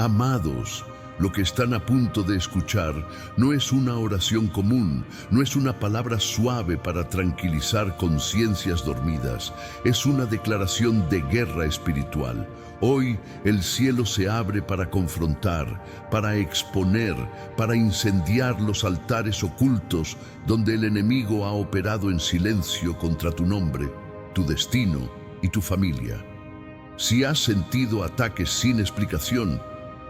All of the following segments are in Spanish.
Amados, lo que están a punto de escuchar no es una oración común, no es una palabra suave para tranquilizar conciencias dormidas, es una declaración de guerra espiritual. Hoy el cielo se abre para confrontar, para exponer, para incendiar los altares ocultos donde el enemigo ha operado en silencio contra tu nombre, tu destino y tu familia. Si has sentido ataques sin explicación,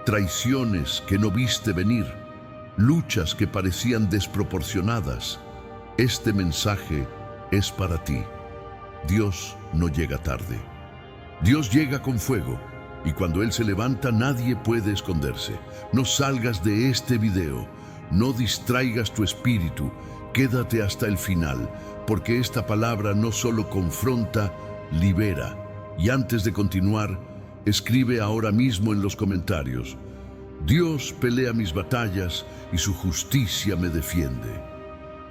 traiciones que no viste venir, luchas que parecían desproporcionadas, este mensaje es para ti. Dios no llega tarde. Dios llega con fuego, y cuando Él se levanta nadie puede esconderse. No salgas de este video, no distraigas tu espíritu, quédate hasta el final, porque esta palabra no solo confronta, libera. Y antes de continuar, escribe ahora mismo en los comentarios: Dios pelea mis batallas y su justicia me defiende.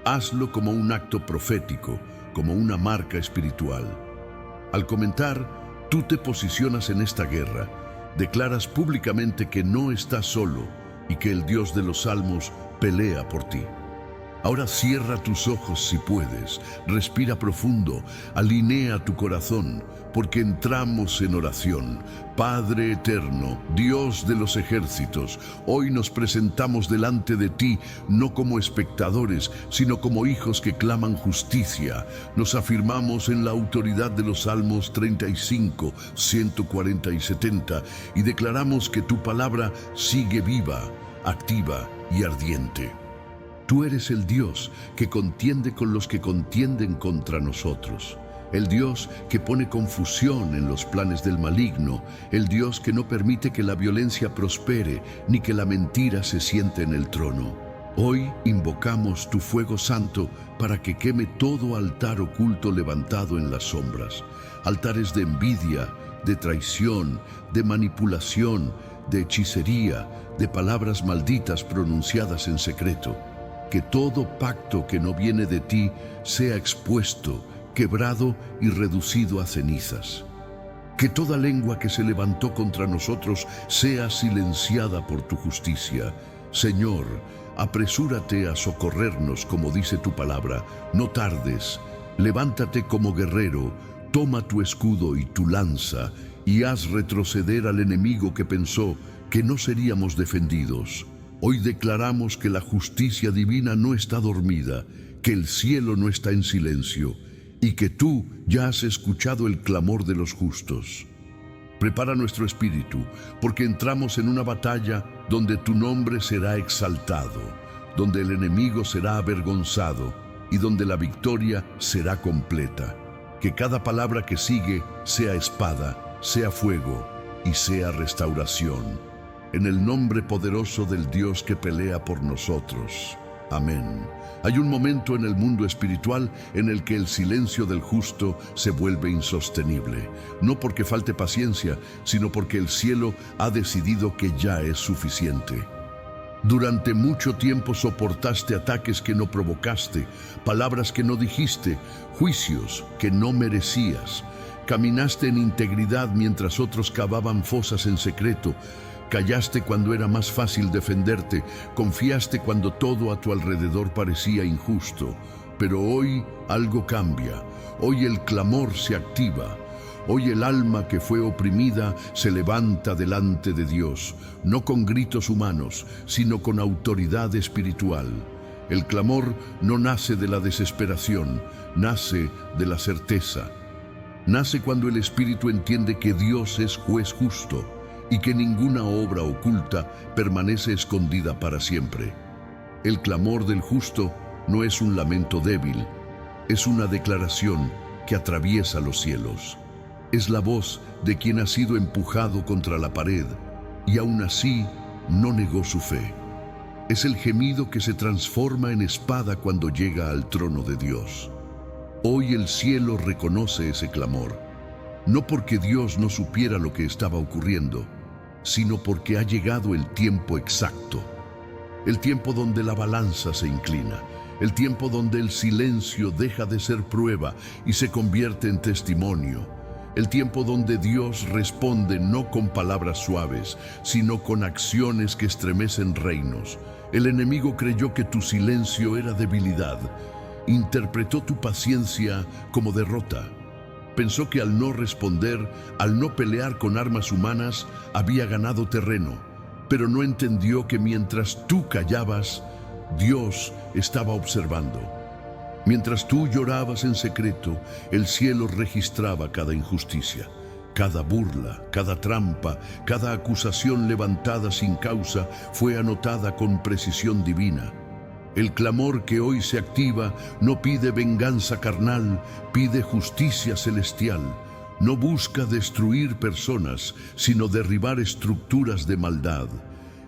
Hazlo como un acto profético, como una marca espiritual. Al comentar, tú te posicionas en esta guerra, declaras públicamente que no estás solo y que el Dios de los Salmos pelea por ti. Ahora cierra tus ojos si puedes, respira profundo, alinea tu corazón, porque entramos en oración. Padre eterno, Dios de los ejércitos, hoy nos presentamos delante de ti, no como espectadores, sino como hijos que claman justicia. Nos afirmamos en la autoridad de los Salmos 35, 140 y 70, y declaramos que tu palabra sigue viva, activa y ardiente. Tú eres el Dios que contiende con los que contienden contra nosotros. El Dios que pone confusión en los planes del maligno. El Dios que no permite que la violencia prospere ni que la mentira se siente en el trono. Hoy invocamos tu fuego santo para que queme todo altar oculto levantado en las sombras. Altares de envidia, de traición, de manipulación, de hechicería, de palabras malditas pronunciadas en secreto. Que todo pacto que no viene de ti sea expuesto, quebrado y reducido a cenizas. Que toda lengua que se levantó contra nosotros sea silenciada por tu justicia. Señor, apresúrate a socorrernos como dice tu palabra, no tardes. Levántate como guerrero, toma tu escudo y tu lanza y haz retroceder al enemigo que pensó que no seríamos defendidos. Hoy declaramos que la justicia divina no está dormida, que el cielo no está en silencio y que tú ya has escuchado el clamor de los justos. Prepara nuestro espíritu, porque entramos en una batalla donde tu nombre será exaltado, donde el enemigo será avergonzado y donde la victoria será completa. Que cada palabra que sigue sea espada, sea fuego y sea restauración. En el nombre poderoso del Dios que pelea por nosotros. Amén. Hay un momento en el mundo espiritual en el que el silencio del justo se vuelve insostenible. No porque falte paciencia, sino porque el cielo ha decidido que ya es suficiente. Durante mucho tiempo soportaste ataques que no provocaste, palabras que no dijiste, juicios que no merecías. Caminaste en integridad mientras otros cavaban fosas en secreto. Callaste cuando era más fácil defenderte, confiaste cuando todo a tu alrededor parecía injusto. Pero hoy algo cambia, hoy el clamor se activa, hoy el alma que fue oprimida se levanta delante de Dios, no con gritos humanos, sino con autoridad espiritual. El clamor no nace de la desesperación, nace de la certeza. Nace cuando el espíritu entiende que Dios es juez justo y que ninguna obra oculta permanece escondida para siempre. El clamor del justo no es un lamento débil, es una declaración que atraviesa los cielos. Es la voz de quien ha sido empujado contra la pared y aún así no negó su fe. Es el gemido que se transforma en espada cuando llega al trono de Dios. Hoy el cielo reconoce ese clamor, no porque Dios no supiera lo que estaba ocurriendo, sino porque ha llegado el tiempo exacto, el tiempo donde la balanza se inclina, el tiempo donde el silencio deja de ser prueba y se convierte en testimonio, el tiempo donde Dios responde no con palabras suaves, sino con acciones que estremecen reinos. El enemigo creyó que tu silencio era debilidad. Interpretó tu paciencia como derrota. Pensó que al no responder, al no pelear con armas humanas, había ganado terreno, pero no entendió que mientras tú callabas, Dios estaba observando. Mientras tú llorabas en secreto, el cielo registraba cada injusticia, cada burla, cada trampa, cada acusación levantada sin causa fue anotada con precisión divina. El clamor que hoy se activa no pide venganza carnal, pide justicia celestial. No busca destruir personas, sino derribar estructuras de maldad.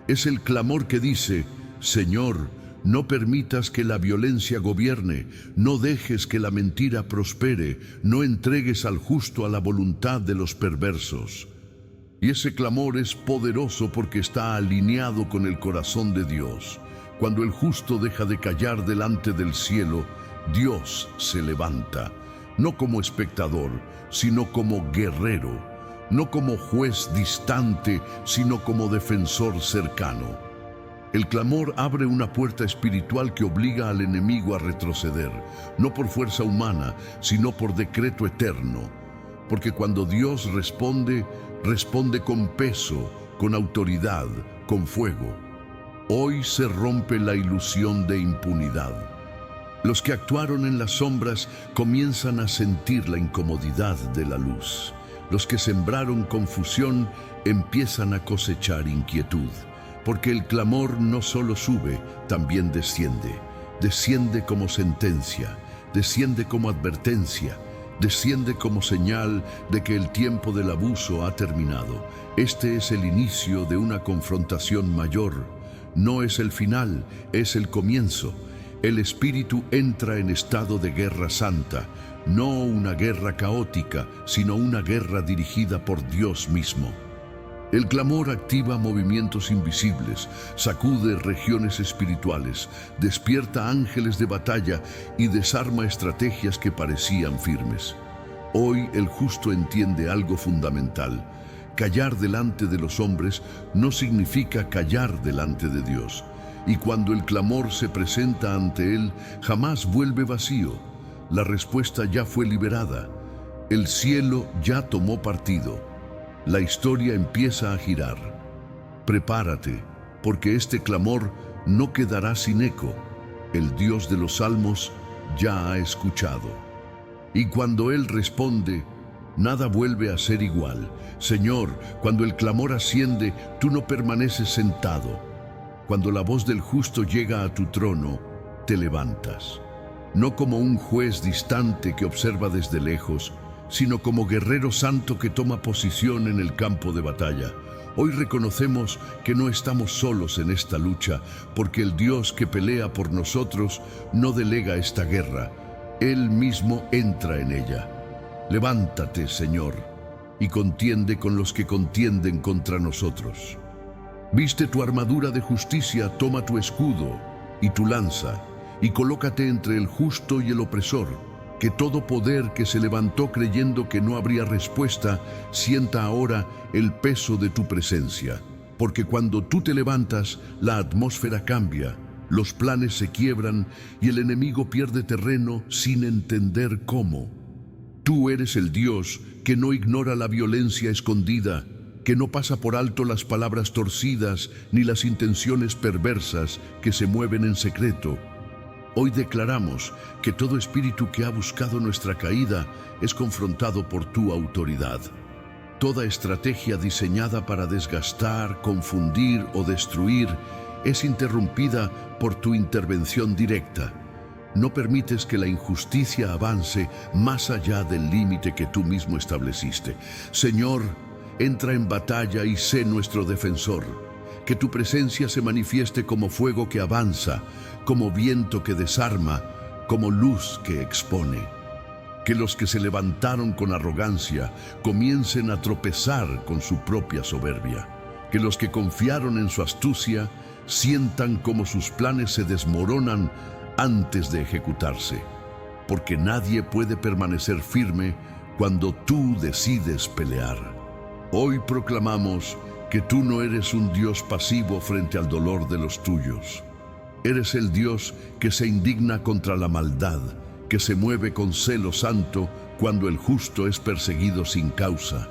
Es el clamor que dice: Señor, no permitas que la violencia gobierne, no dejes que la mentira prospere, no entregues al justo a la voluntad de los perversos. Y ese clamor es poderoso porque está alineado con el corazón de Dios. Cuando el justo deja de callar delante del cielo, Dios se levanta, no como espectador, sino como guerrero, no como juez distante, sino como defensor cercano. El clamor abre una puerta espiritual que obliga al enemigo a retroceder, no por fuerza humana, sino por decreto eterno. Porque cuando Dios responde, responde con peso, con autoridad, con fuego. Hoy se rompe la ilusión de impunidad. Los que actuaron en las sombras comienzan a sentir la incomodidad de la luz. Los que sembraron confusión empiezan a cosechar inquietud. Porque el clamor no solo sube, también desciende. Desciende como sentencia, desciende como advertencia, desciende como señal de que el tiempo del abuso ha terminado. Este es el inicio de una confrontación mayor. No es el final, es el comienzo. El Espíritu entra en estado de guerra santa, no una guerra caótica, sino una guerra dirigida por Dios mismo. El clamor activa movimientos invisibles, sacude regiones espirituales, despierta ángeles de batalla y desarma estrategias que parecían firmes. Hoy el justo entiende algo fundamental. Callar delante de los hombres no significa callar delante de Dios. Y cuando el clamor se presenta ante Él, jamás vuelve vacío. La respuesta ya fue liberada. El cielo ya tomó partido. La historia empieza a girar. Prepárate, porque este clamor no quedará sin eco. El Dios de los Salmos ya ha escuchado. Y cuando Él responde, nada vuelve a ser igual. Señor, cuando el clamor asciende, tú no permaneces sentado. Cuando la voz del justo llega a tu trono, te levantas. No como un juez distante que observa desde lejos, sino como guerrero santo que toma posición en el campo de batalla. Hoy reconocemos que no estamos solos en esta lucha, porque el Dios que pelea por nosotros no delega esta guerra. Él mismo entra en ella. Levántate, Señor, y contiende con los que contienden contra nosotros. Viste tu armadura de justicia, toma tu escudo y tu lanza, y colócate entre el justo y el opresor. Que todo poder que se levantó creyendo que no habría respuesta, sienta ahora el peso de tu presencia. Porque cuando tú te levantas, la atmósfera cambia, los planes se quiebran y el enemigo pierde terreno sin entender cómo. Tú eres el Dios que no ignora la violencia escondida, que no pasa por alto las palabras torcidas ni las intenciones perversas que se mueven en secreto. Hoy declaramos que todo espíritu que ha buscado nuestra caída es confrontado por tu autoridad. Toda estrategia diseñada para desgastar, confundir o destruir es interrumpida por tu intervención directa. No permites que la injusticia avance más allá del límite que tú mismo estableciste. Señor, entra en batalla y sé nuestro defensor. Que tu presencia se manifieste como fuego que avanza, como viento que desarma, como luz que expone. Que los que se levantaron con arrogancia comiencen a tropezar con su propia soberbia. Que los que confiaron en su astucia sientan como sus planes se desmoronan antes de ejecutarse. Porque nadie puede permanecer firme cuando tú decides pelear. Hoy proclamamos que tú no eres un Dios pasivo frente al dolor de los tuyos. Eres el Dios que se indigna contra la maldad, que se mueve con celo santo cuando el justo es perseguido sin causa.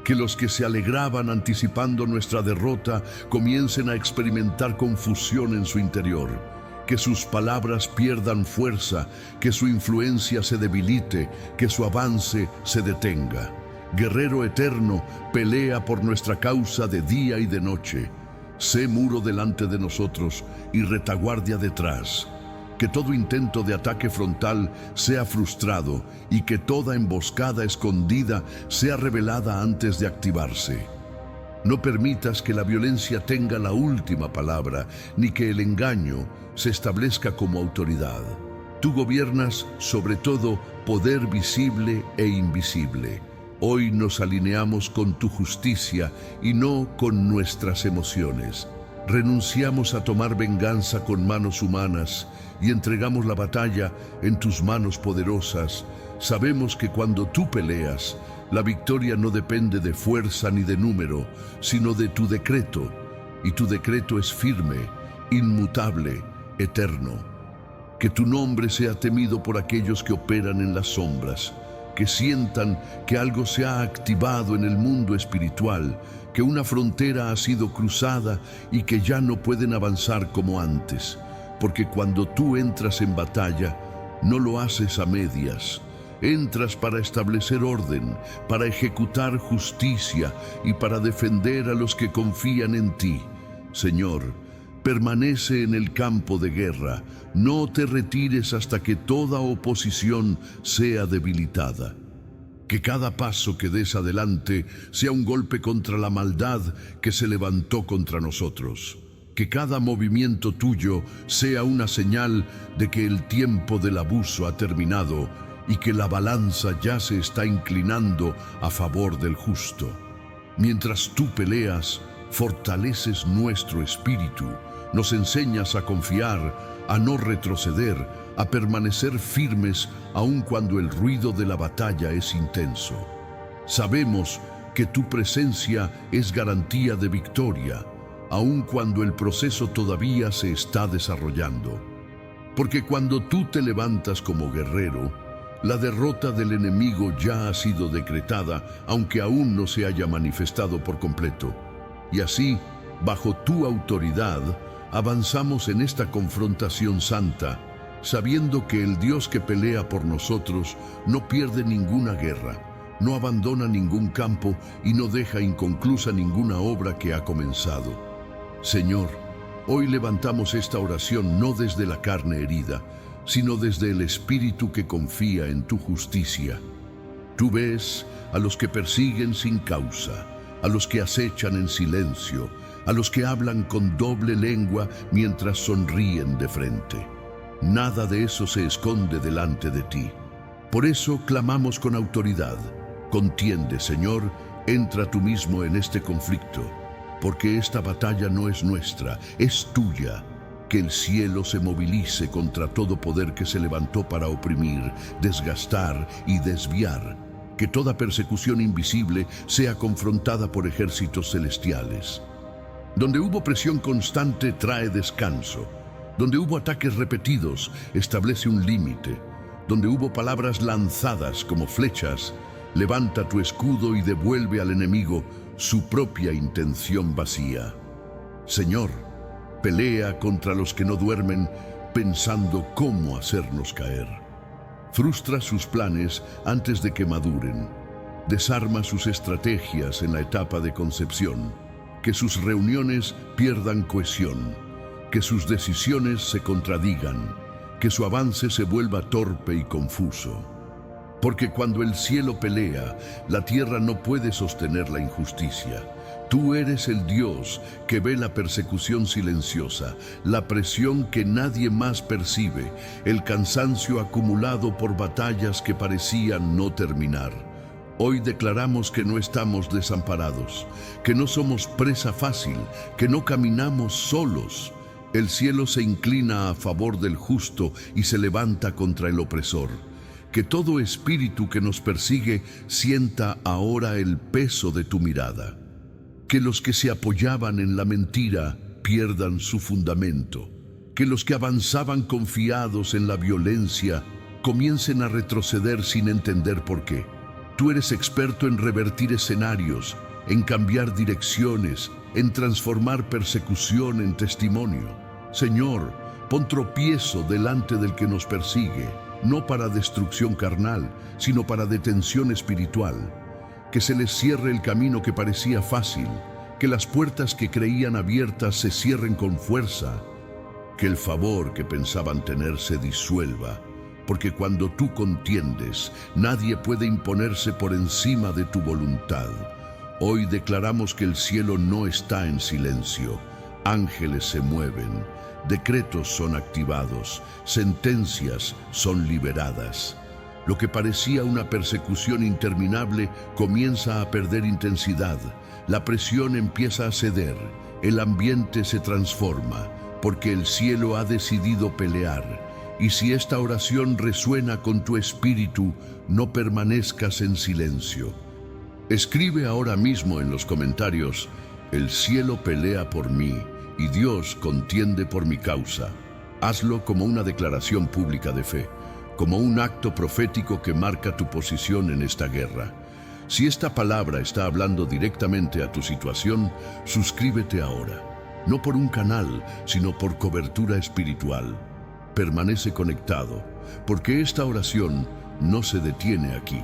Que los que se alegraban anticipando nuestra derrota comiencen a experimentar confusión en su interior. Que sus palabras pierdan fuerza, que su influencia se debilite, que su avance se detenga. Guerrero eterno, pelea por nuestra causa de día y de noche. Sé muro delante de nosotros y retaguardia detrás. Que todo intento de ataque frontal sea frustrado y que toda emboscada escondida sea revelada antes de activarse. No permitas que la violencia tenga la última palabra, ni que el engaño se establezca como autoridad. Tú gobiernas sobre todo poder visible e invisible. Hoy nos alineamos con tu justicia y no con nuestras emociones. Renunciamos a tomar venganza con manos humanas y entregamos la batalla en tus manos poderosas. Sabemos que cuando tú peleas, la victoria no depende de fuerza ni de número, sino de tu decreto. Y tu decreto es firme, inmutable, eterno. Que tu nombre sea temido por aquellos que operan en las sombras, que sientan que algo se ha activado en el mundo espiritual, que una frontera ha sido cruzada y que ya no pueden avanzar como antes. Porque cuando tú entras en batalla, no lo haces a medias. Entras para establecer orden, para ejecutar justicia y para defender a los que confían en ti. Señor, permanece en el campo de guerra. No te retires hasta que toda oposición sea debilitada. Que cada paso que des adelante sea un golpe contra la maldad que se levantó contra nosotros. Que cada movimiento tuyo sea una señal de que el tiempo del abuso ha terminado y que la balanza ya se está inclinando a favor del justo. Mientras tú peleas, fortaleces nuestro espíritu, nos enseñas a confiar, a no retroceder, a permanecer firmes aun cuando el ruido de la batalla es intenso. Sabemos que tu presencia es garantía de victoria, aun cuando el proceso todavía se está desarrollando. Porque cuando tú te levantas como guerrero, la derrota del enemigo ya ha sido decretada, aunque aún no se haya manifestado por completo. Y así, bajo tu autoridad, avanzamos en esta confrontación santa, sabiendo que el Dios que pelea por nosotros no pierde ninguna guerra, no abandona ningún campo y no deja inconclusa ninguna obra que ha comenzado. Señor, hoy levantamos esta oración no desde la carne herida, sino desde el espíritu que confía en tu justicia. Tú ves a los que persiguen sin causa, a los que acechan en silencio, a los que hablan con doble lengua mientras sonríen de frente. Nada de eso se esconde delante de ti. Por eso clamamos con autoridad. Contiende, Señor, entra tú mismo en este conflicto, porque esta batalla no es nuestra, es tuya. Que el cielo se movilice contra todo poder que se levantó para oprimir, desgastar y desviar. Que toda persecución invisible sea confrontada por ejércitos celestiales. Donde hubo presión constante trae descanso. Donde hubo ataques repetidos establece un límite. Donde hubo palabras lanzadas como flechas, levanta tu escudo y devuelve al enemigo su propia intención vacía. Señor, pelea contra los que no duermen pensando cómo hacernos caer. Frustra sus planes antes de que maduren. Desarma sus estrategias en la etapa de concepción. Que sus reuniones pierdan cohesión. Que sus decisiones se contradigan. Que su avance se vuelva torpe y confuso. Porque cuando el cielo pelea, la tierra no puede sostener la injusticia. Tú eres el Dios que ve la persecución silenciosa, la presión que nadie más percibe, el cansancio acumulado por batallas que parecían no terminar. Hoy declaramos que no estamos desamparados, que no somos presa fácil, que no caminamos solos. El cielo se inclina a favor del justo y se levanta contra el opresor. Que todo espíritu que nos persigue sienta ahora el peso de tu mirada. Que los que se apoyaban en la mentira pierdan su fundamento. Que los que avanzaban confiados en la violencia comiencen a retroceder sin entender por qué. Tú eres experto en revertir escenarios, en cambiar direcciones, en transformar persecución en testimonio. Señor, pon tropiezo delante del que nos persigue, no para destrucción carnal, sino para detención espiritual. Que se les cierre el camino que parecía fácil, que las puertas que creían abiertas se cierren con fuerza, que el favor que pensaban tener se disuelva, porque cuando tú contiendes, nadie puede imponerse por encima de tu voluntad. Hoy declaramos que el cielo no está en silencio, ángeles se mueven, decretos son activados, sentencias son liberadas. Lo que parecía una persecución interminable comienza a perder intensidad, la presión empieza a ceder, el ambiente se transforma, porque el cielo ha decidido pelear. Y si esta oración resuena con tu espíritu, no permanezcas en silencio. Escribe ahora mismo en los comentarios: el cielo pelea por mí y Dios contiende por mi causa. Hazlo como una declaración pública de fe, como un acto profético que marca tu posición en esta guerra. Si esta palabra está hablando directamente a tu situación, suscríbete ahora, no por un canal, sino por cobertura espiritual. Permanece conectado, porque esta oración no se detiene aquí.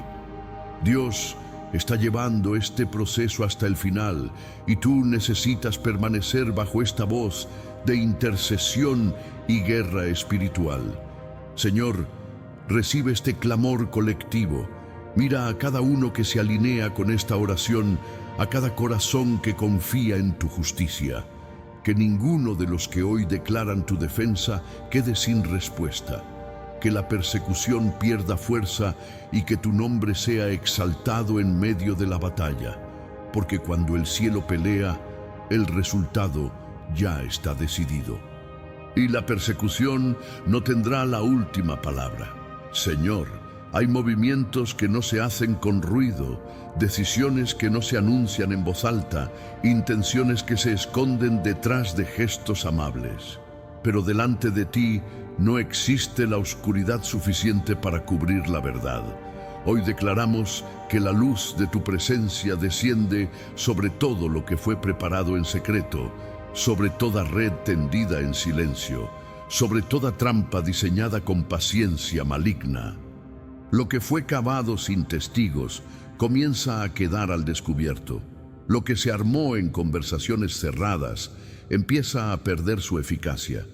Dios está llevando este proceso hasta el final y tú necesitas permanecer bajo esta voz de intercesión y guerra espiritual. Señor, recibe este clamor colectivo. Mira a cada uno que se alinea con esta oración, a cada corazón que confía en tu justicia. Que ninguno de los que hoy declaran tu defensa quede sin respuesta. Que la persecución pierda fuerza y que tu nombre sea exaltado en medio de la batalla. Porque cuando el cielo pelea, el resultado ya está decidido. Y la persecución no tendrá la última palabra. Señor, hay movimientos que no se hacen con ruido, decisiones que no se anuncian en voz alta, intenciones que se esconden detrás de gestos amables. Pero delante de ti no existe la oscuridad suficiente para cubrir la verdad. Hoy declaramos que la luz de tu presencia desciende sobre todo lo que fue preparado en secreto, sobre toda red tendida en silencio, sobre toda trampa diseñada con paciencia maligna. Lo que fue cavado sin testigos comienza a quedar al descubierto. Lo que se armó en conversaciones cerradas empieza a perder su eficacia.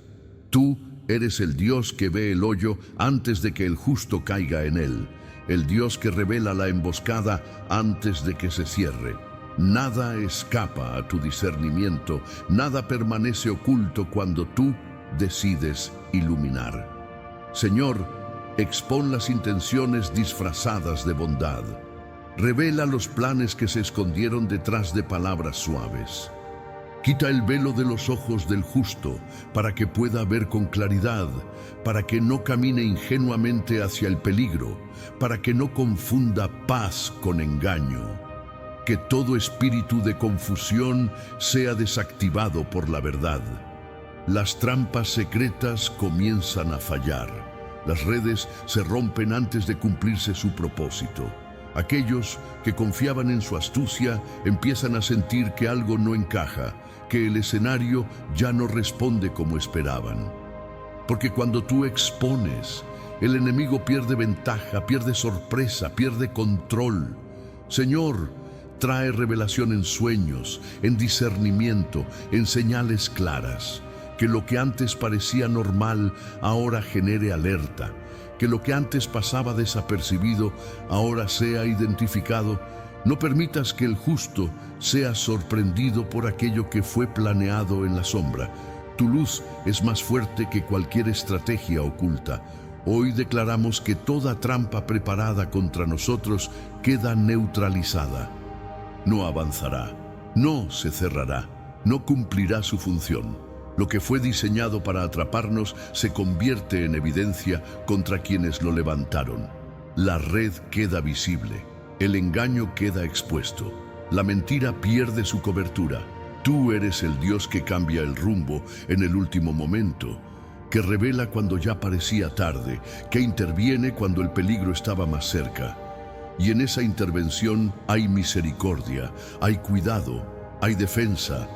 Tú eres el Dios que ve el hoyo antes de que el justo caiga en él, el Dios que revela la emboscada antes de que se cierre. Nada escapa a tu discernimiento, nada permanece oculto cuando tú decides iluminar. Señor, expón las intenciones disfrazadas de bondad. Revela los planes que se escondieron detrás de palabras suaves. Quita el velo de los ojos del justo para que pueda ver con claridad, para que no camine ingenuamente hacia el peligro, para que no confunda paz con engaño. Que todo espíritu de confusión sea desactivado por la verdad. Las trampas secretas comienzan a fallar. Las redes se rompen antes de cumplirse su propósito. Aquellos que confiaban en su astucia empiezan a sentir que algo no encaja, que el escenario ya no responde como esperaban. Porque cuando tú expones, el enemigo pierde ventaja, pierde sorpresa, pierde control. Señor, trae revelación en sueños, en discernimiento, en señales claras. Que lo que antes parecía normal ahora genere alerta. Que lo que antes pasaba desapercibido ahora sea identificado. No permitas que el justo sea sorprendido por aquello que fue planeado en la sombra. Tu luz es más fuerte que cualquier estrategia oculta. Hoy declaramos que toda trampa preparada contra nosotros queda neutralizada. No avanzará, no se cerrará, no cumplirá su función. Lo que fue diseñado para atraparnos se convierte en evidencia contra quienes lo levantaron. La red queda visible, el engaño queda expuesto, la mentira pierde su cobertura. Tú eres el Dios que cambia el rumbo en el último momento, que revela cuando ya parecía tarde, que interviene cuando el peligro estaba más cerca. Y en esa intervención hay misericordia, hay cuidado, hay defensa.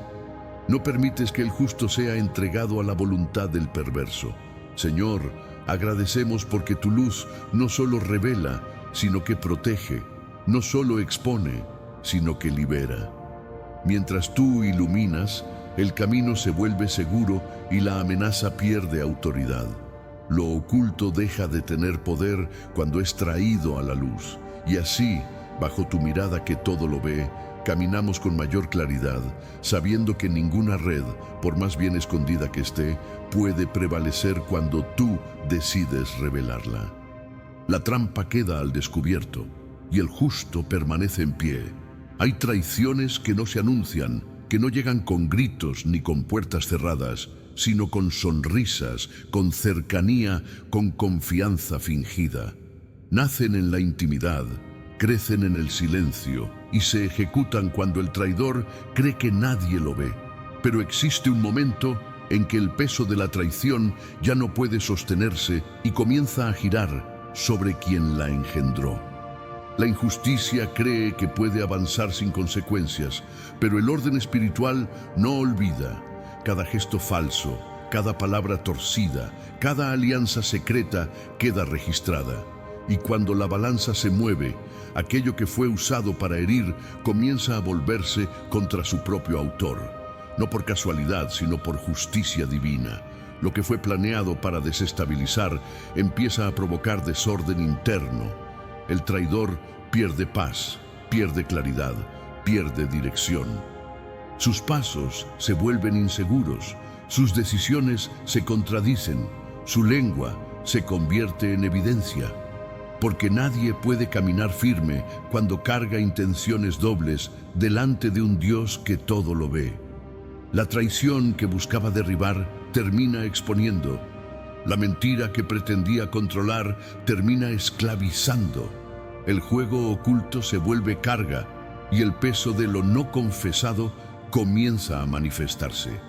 No permites que el justo sea entregado a la voluntad del perverso. Señor, agradecemos porque tu luz no solo revela, sino que protege, no solo expone, sino que libera. Mientras tú iluminas, el camino se vuelve seguro y la amenaza pierde autoridad. Lo oculto deja de tener poder cuando es traído a la luz. Y así, bajo tu mirada que todo lo ve, caminamos con mayor claridad, sabiendo que ninguna red, por más bien escondida que esté, puede prevalecer cuando tú decides revelarla. La trampa queda al descubierto y el justo permanece en pie. Hay traiciones que no se anuncian, que no llegan con gritos ni con puertas cerradas, sino con sonrisas, con cercanía, con confianza fingida. Nacen en la intimidad, crecen en el silencio y se ejecutan cuando el traidor cree que nadie lo ve. Pero existe un momento en que el peso de la traición ya no puede sostenerse y comienza a girar sobre quien la engendró. La injusticia cree que puede avanzar sin consecuencias, pero el orden espiritual no olvida. Cada gesto falso, cada palabra torcida, cada alianza secreta queda registrada. Y cuando la balanza se mueve, aquello que fue usado para herir comienza a volverse contra su propio autor. No por casualidad, sino por justicia divina. Lo que fue planeado para desestabilizar empieza a provocar desorden interno. El traidor pierde paz, pierde claridad, pierde dirección. Sus pasos se vuelven inseguros, sus decisiones se contradicen, su lengua se convierte en evidencia. Porque nadie puede caminar firme cuando carga intenciones dobles delante de un Dios que todo lo ve. La traición que buscaba derribar termina exponiendo. La mentira que pretendía controlar termina esclavizando. El juego oculto se vuelve carga y el peso de lo no confesado comienza a manifestarse.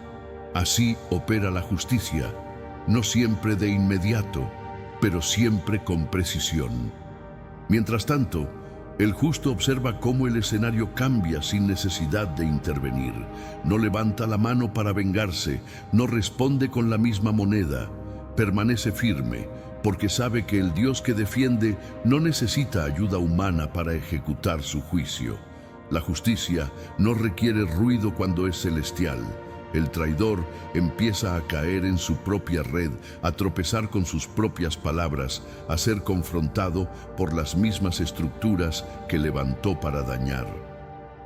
Así opera la justicia, no siempre de inmediato, pero siempre con precisión. Mientras tanto, el justo observa cómo el escenario cambia sin necesidad de intervenir. No levanta la mano para vengarse, no responde con la misma moneda. Permanece firme, porque sabe que el Dios que defiende no necesita ayuda humana para ejecutar su juicio. La justicia no requiere ruido cuando es celestial. El traidor empieza a caer en su propia red, a tropezar con sus propias palabras, a ser confrontado por las mismas estructuras que levantó para dañar.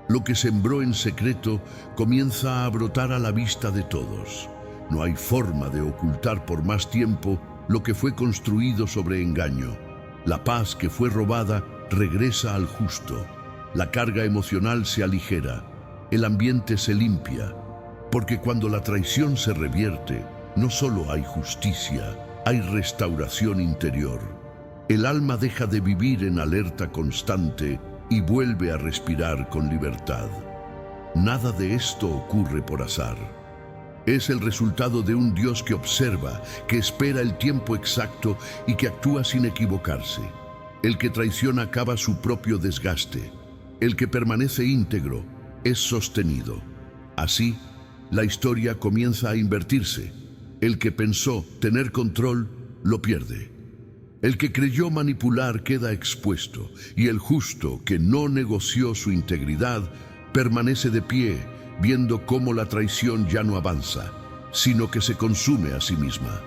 Lo que sembró en secreto comienza a brotar a la vista de todos. No hay forma de ocultar por más tiempo lo que fue construido sobre engaño. La paz que fue robada regresa al justo. La carga emocional se aligera. El ambiente se limpia. Porque cuando la traición se revierte, no solo hay justicia, hay restauración interior. El alma deja de vivir en alerta constante y vuelve a respirar con libertad. Nada de esto ocurre por azar. Es el resultado de un Dios que observa, que espera el tiempo exacto y que actúa sin equivocarse. El que traiciona acaba su propio desgaste. El que permanece íntegro es sostenido. Así, la historia comienza a invertirse. El que pensó tener control, lo pierde. El que creyó manipular queda expuesto, y el justo que no negoció su integridad permanece de pie, viendo cómo la traición ya no avanza, sino que se consume a sí misma.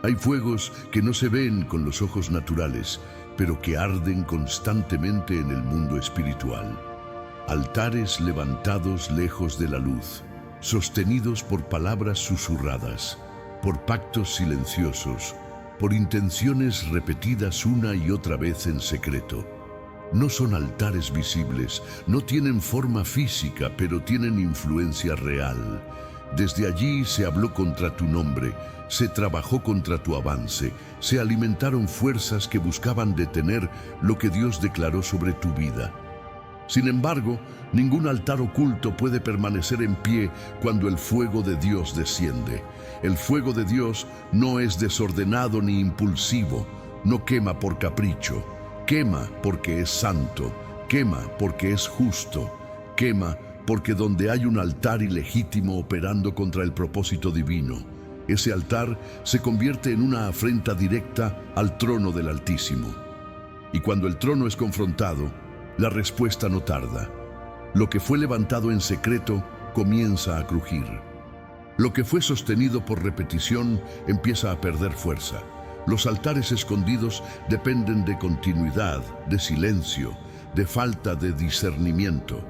Hay fuegos que no se ven con los ojos naturales, pero que arden constantemente en el mundo espiritual. Altares levantados lejos de la luz, sostenidos por palabras susurradas, por pactos silenciosos, por intenciones repetidas una y otra vez en secreto. No son altares visibles, no tienen forma física, pero tienen influencia real. Desde allí se habló contra tu nombre, se trabajó contra tu avance, se alimentaron fuerzas que buscaban detener lo que Dios declaró sobre tu vida. Sin embargo, ningún altar oculto puede permanecer en pie cuando el fuego de Dios desciende. El fuego de Dios no es desordenado ni impulsivo, no quema por capricho, quema porque es santo, quema porque es justo, quema porque donde hay un altar ilegítimo operando contra el propósito divino, ese altar se convierte en una afrenta directa al trono del Altísimo. Y cuando el trono es confrontado, la respuesta no tarda. Lo que fue levantado en secreto comienza a crujir. Lo que fue sostenido por repetición empieza a perder fuerza. Los altares escondidos dependen de continuidad, de silencio, de falta de discernimiento.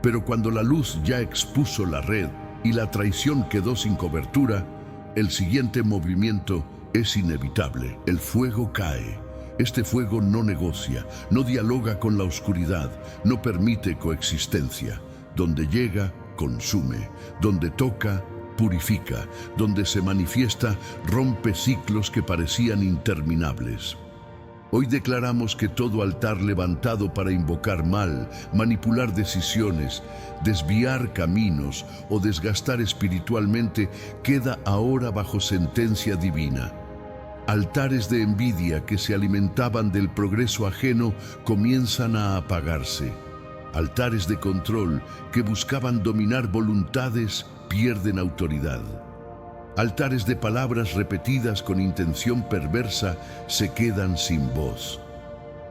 Pero cuando la luz ya expuso la red y la traición quedó sin cobertura, el siguiente movimiento es inevitable. El fuego cae. Este fuego no negocia, no dialoga con la oscuridad, no permite coexistencia. Donde llega, consume. Donde toca, purifica. Donde se manifiesta, rompe ciclos que parecían interminables. Hoy declaramos que todo altar levantado para invocar mal, manipular decisiones, desviar caminos o desgastar espiritualmente queda ahora bajo sentencia divina. Altares de envidia que se alimentaban del progreso ajeno comienzan a apagarse. Altares de control que buscaban dominar voluntades pierden autoridad. Altares de palabras repetidas con intención perversa se quedan sin voz.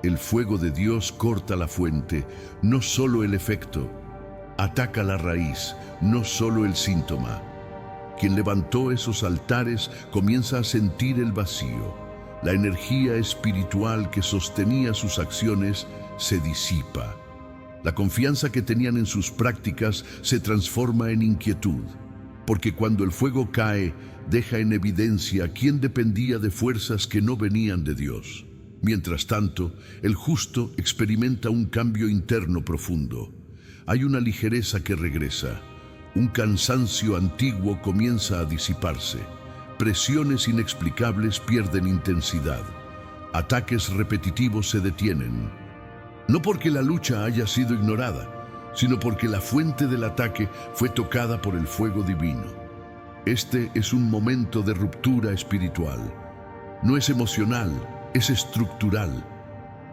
El fuego de Dios corta la fuente, no solo el efecto. Ataca la raíz, no solo el síntoma. Quien levantó esos altares comienza a sentir el vacío. La energía espiritual que sostenía sus acciones se disipa. La confianza que tenían en sus prácticas se transforma en inquietud. Porque cuando el fuego cae, deja en evidencia quién dependía de fuerzas que no venían de Dios. Mientras tanto, el justo experimenta un cambio interno profundo. Hay una ligereza que regresa. Un cansancio antiguo comienza a disiparse. Presiones inexplicables pierden intensidad. Ataques repetitivos se detienen. No porque la lucha haya sido ignorada, sino porque la fuente del ataque fue tocada por el fuego divino. Este es un momento de ruptura espiritual. No es emocional, es estructural.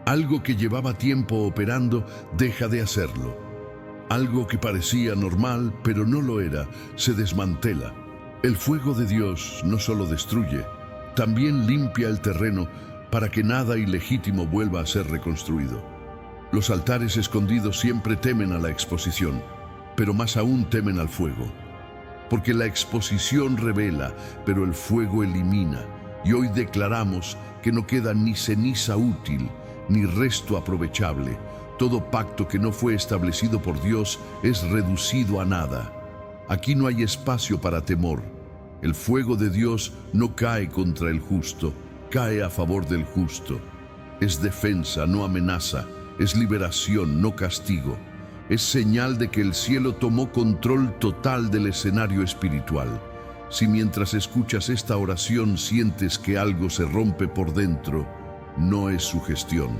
Algo que llevaba tiempo operando deja de hacerlo. Algo que parecía normal, pero no lo era, se desmantela. El fuego de Dios no solo destruye, también limpia el terreno para que nada ilegítimo vuelva a ser reconstruido. Los altares escondidos siempre temen a la exposición, pero más aún temen al fuego. Porque la exposición revela, pero el fuego elimina. Y hoy declaramos que no queda ni ceniza útil, ni resto aprovechable. Todo pacto que no fue establecido por Dios es reducido a nada. Aquí no hay espacio para temor. El fuego de Dios no cae contra el justo, cae a favor del justo. Es defensa, no amenaza. Es liberación, no castigo. Es señal de que el cielo tomó control total del escenario espiritual. Si mientras escuchas esta oración sientes que algo se rompe por dentro, no es sugestión,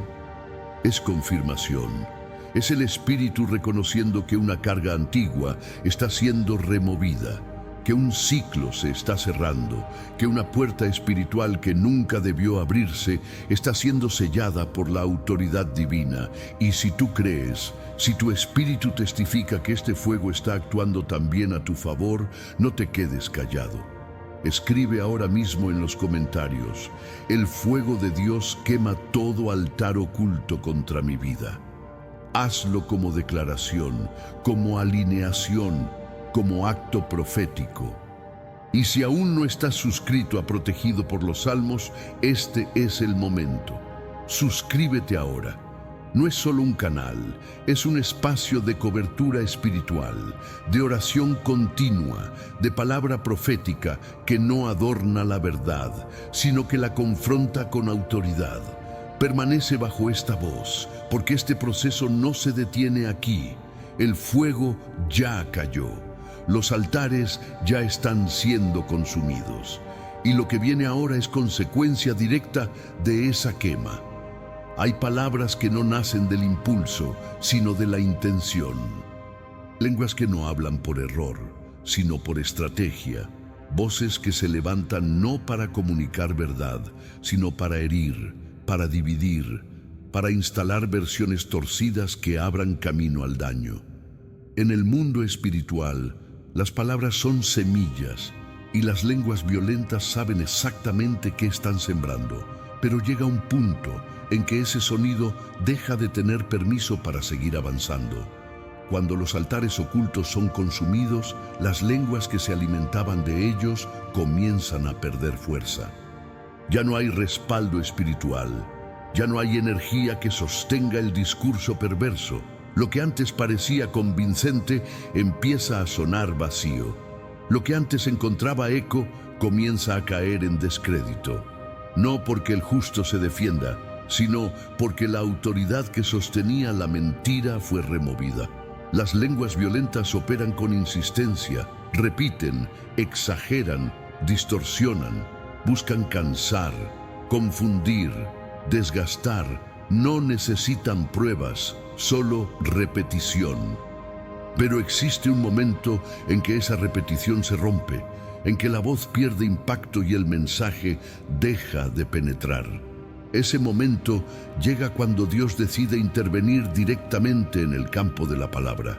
es confirmación. Es el espíritu reconociendo que una carga antigua está siendo removida, que un ciclo se está cerrando, que una puerta espiritual que nunca debió abrirse está siendo sellada por la autoridad divina. Y si tú crees, si tu espíritu testifica que este fuego está actuando también a tu favor, no te quedes callado. Escribe ahora mismo en los comentarios: el fuego de Dios quema todo altar oculto contra mi vida. Hazlo como declaración, como alineación, como acto profético. Y si aún no estás suscrito a Protegido por los Salmos, este es el momento. Suscríbete ahora. No es solo un canal, es un espacio de cobertura espiritual, de oración continua, de palabra profética que no adorna la verdad, sino que la confronta con autoridad. Permanece bajo esta voz, porque este proceso no se detiene aquí. El fuego ya cayó. Los altares ya están siendo consumidos, y lo que viene ahora es consecuencia directa de esa quema. Hay palabras que no nacen del impulso, sino de la intención. Lenguas que no hablan por error, sino por estrategia. Voces que se levantan no para comunicar verdad, sino para herir, para dividir, para instalar versiones torcidas que abran camino al daño. En el mundo espiritual, las palabras son semillas y las lenguas violentas saben exactamente qué están sembrando, pero llega un punto en que ese sonido deja de tener permiso para seguir avanzando. Cuando los altares ocultos son consumidos, las lenguas que se alimentaban de ellos comienzan a perder fuerza. Ya no hay respaldo espiritual, ya no hay energía que sostenga el discurso perverso. Lo que antes parecía convincente empieza a sonar vacío. Lo que antes encontraba eco comienza a caer en descrédito. No porque el justo se defienda, sino porque la autoridad que sostenía la mentira fue removida. Las lenguas violentas operan con insistencia, repiten, exageran, distorsionan, buscan cansar, confundir, desgastar. No necesitan pruebas, solo repetición. Pero existe un momento en que esa repetición se rompe, en que la voz pierde impacto y el mensaje deja de penetrar. Ese momento llega cuando Dios decide intervenir directamente en el campo de la palabra.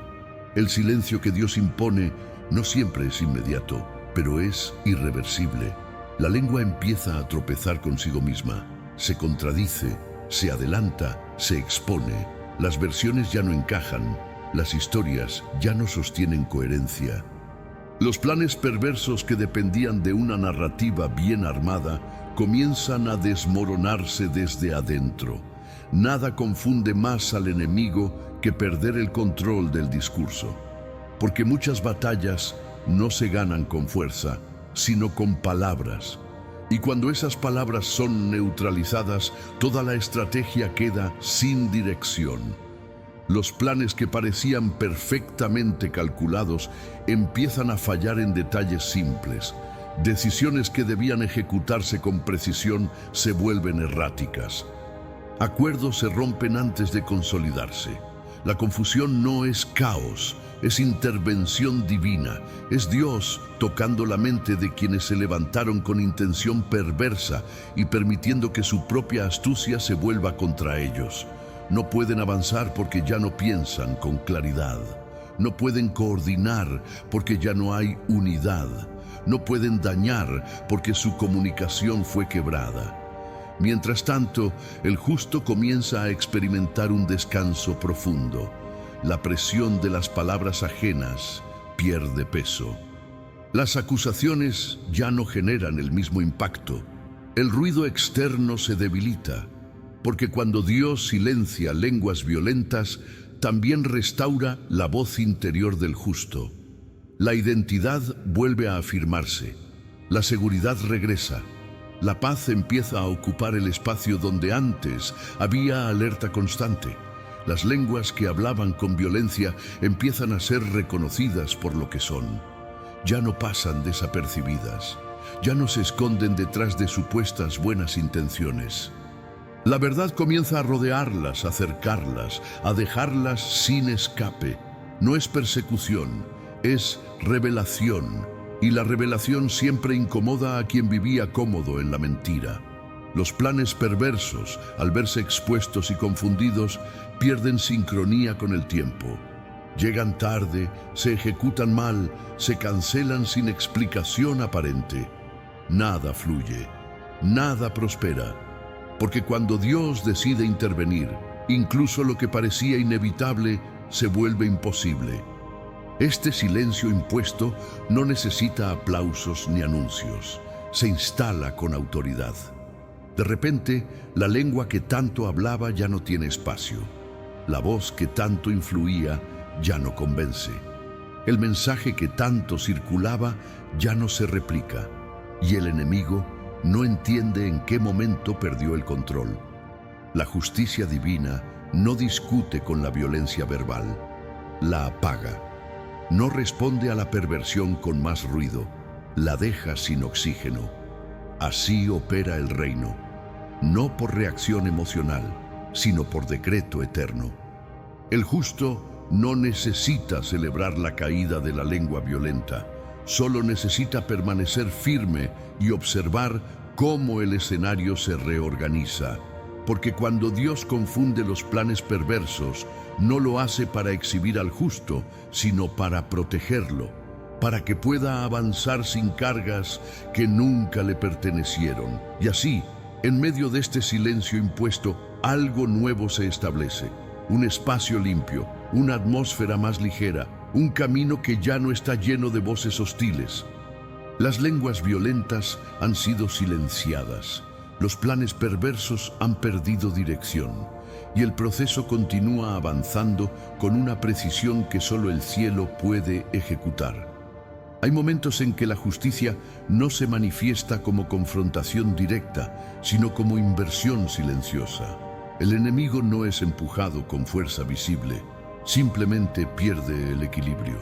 El silencio que Dios impone no siempre es inmediato, pero es irreversible. La lengua empieza a tropezar consigo misma, se contradice, se adelanta, se expone. Las versiones ya no encajan, las historias ya no sostienen coherencia. Los planes perversos que dependían de una narrativa bien armada comienzan a desmoronarse desde adentro. Nada confunde más al enemigo que perder el control del discurso, porque muchas batallas no se ganan con fuerza, sino con palabras. Y cuando esas palabras son neutralizadas, toda la estrategia queda sin dirección. Los planes que parecían perfectamente calculados empiezan a fallar en detalles simples. Decisiones que debían ejecutarse con precisión se vuelven erráticas. Acuerdos se rompen antes de consolidarse. La confusión no es caos, es intervención divina. Es Dios tocando la mente de quienes se levantaron con intención perversa y permitiendo que su propia astucia se vuelva contra ellos. No pueden avanzar porque ya no piensan con claridad. No pueden coordinar porque ya no hay unidad. No pueden dañar porque su comunicación fue quebrada. Mientras tanto, el justo comienza a experimentar un descanso profundo. La presión de las palabras ajenas pierde peso. Las acusaciones ya no generan el mismo impacto. El ruido externo se debilita, porque cuando Dios silencia lenguas violentas, también restaura la voz interior del justo. La identidad vuelve a afirmarse, la seguridad regresa, la paz empieza a ocupar el espacio donde antes había alerta constante. Las lenguas que hablaban con violencia empiezan a ser reconocidas por lo que son. Ya no pasan desapercibidas, ya no se esconden detrás de supuestas buenas intenciones. La verdad comienza a rodearlas, a cercarlas, a dejarlas sin escape. No es persecución, es revelación, y la revelación siempre incomoda a quien vivía cómodo en la mentira. Los planes perversos, al verse expuestos y confundidos, pierden sincronía con el tiempo. Llegan tarde, se ejecutan mal, se cancelan sin explicación aparente. Nada fluye, nada prospera, porque cuando Dios decide intervenir, incluso lo que parecía inevitable se vuelve imposible. Este silencio impuesto no necesita aplausos ni anuncios, se instala con autoridad. De repente, la lengua que tanto hablaba ya no tiene espacio. La voz que tanto influía ya no convence. El mensaje que tanto circulaba ya no se replica. Y el enemigo no entiende en qué momento perdió el control. La justicia divina no discute con la violencia verbal, la apaga. No responde a la perversión con más ruido, la deja sin oxígeno. Así opera el reino, no por reacción emocional, sino por decreto eterno. El justo no necesita celebrar la caída de la lengua violenta, solo necesita permanecer firme y observar cómo el escenario se reorganiza. Porque cuando Dios confunde los planes perversos, no lo hace para exhibir al justo, sino para protegerlo, para que pueda avanzar sin cargas que nunca le pertenecieron. Y así, en medio de este silencio impuesto, algo nuevo se establece. Un espacio limpio, una atmósfera más ligera, un camino que ya no está lleno de voces hostiles. Las lenguas violentas han sido silenciadas. Los planes perversos han perdido dirección y el proceso continúa avanzando con una precisión que solo el cielo puede ejecutar. Hay momentos en que la justicia no se manifiesta como confrontación directa, sino como inversión silenciosa. El enemigo no es empujado con fuerza visible, simplemente pierde el equilibrio.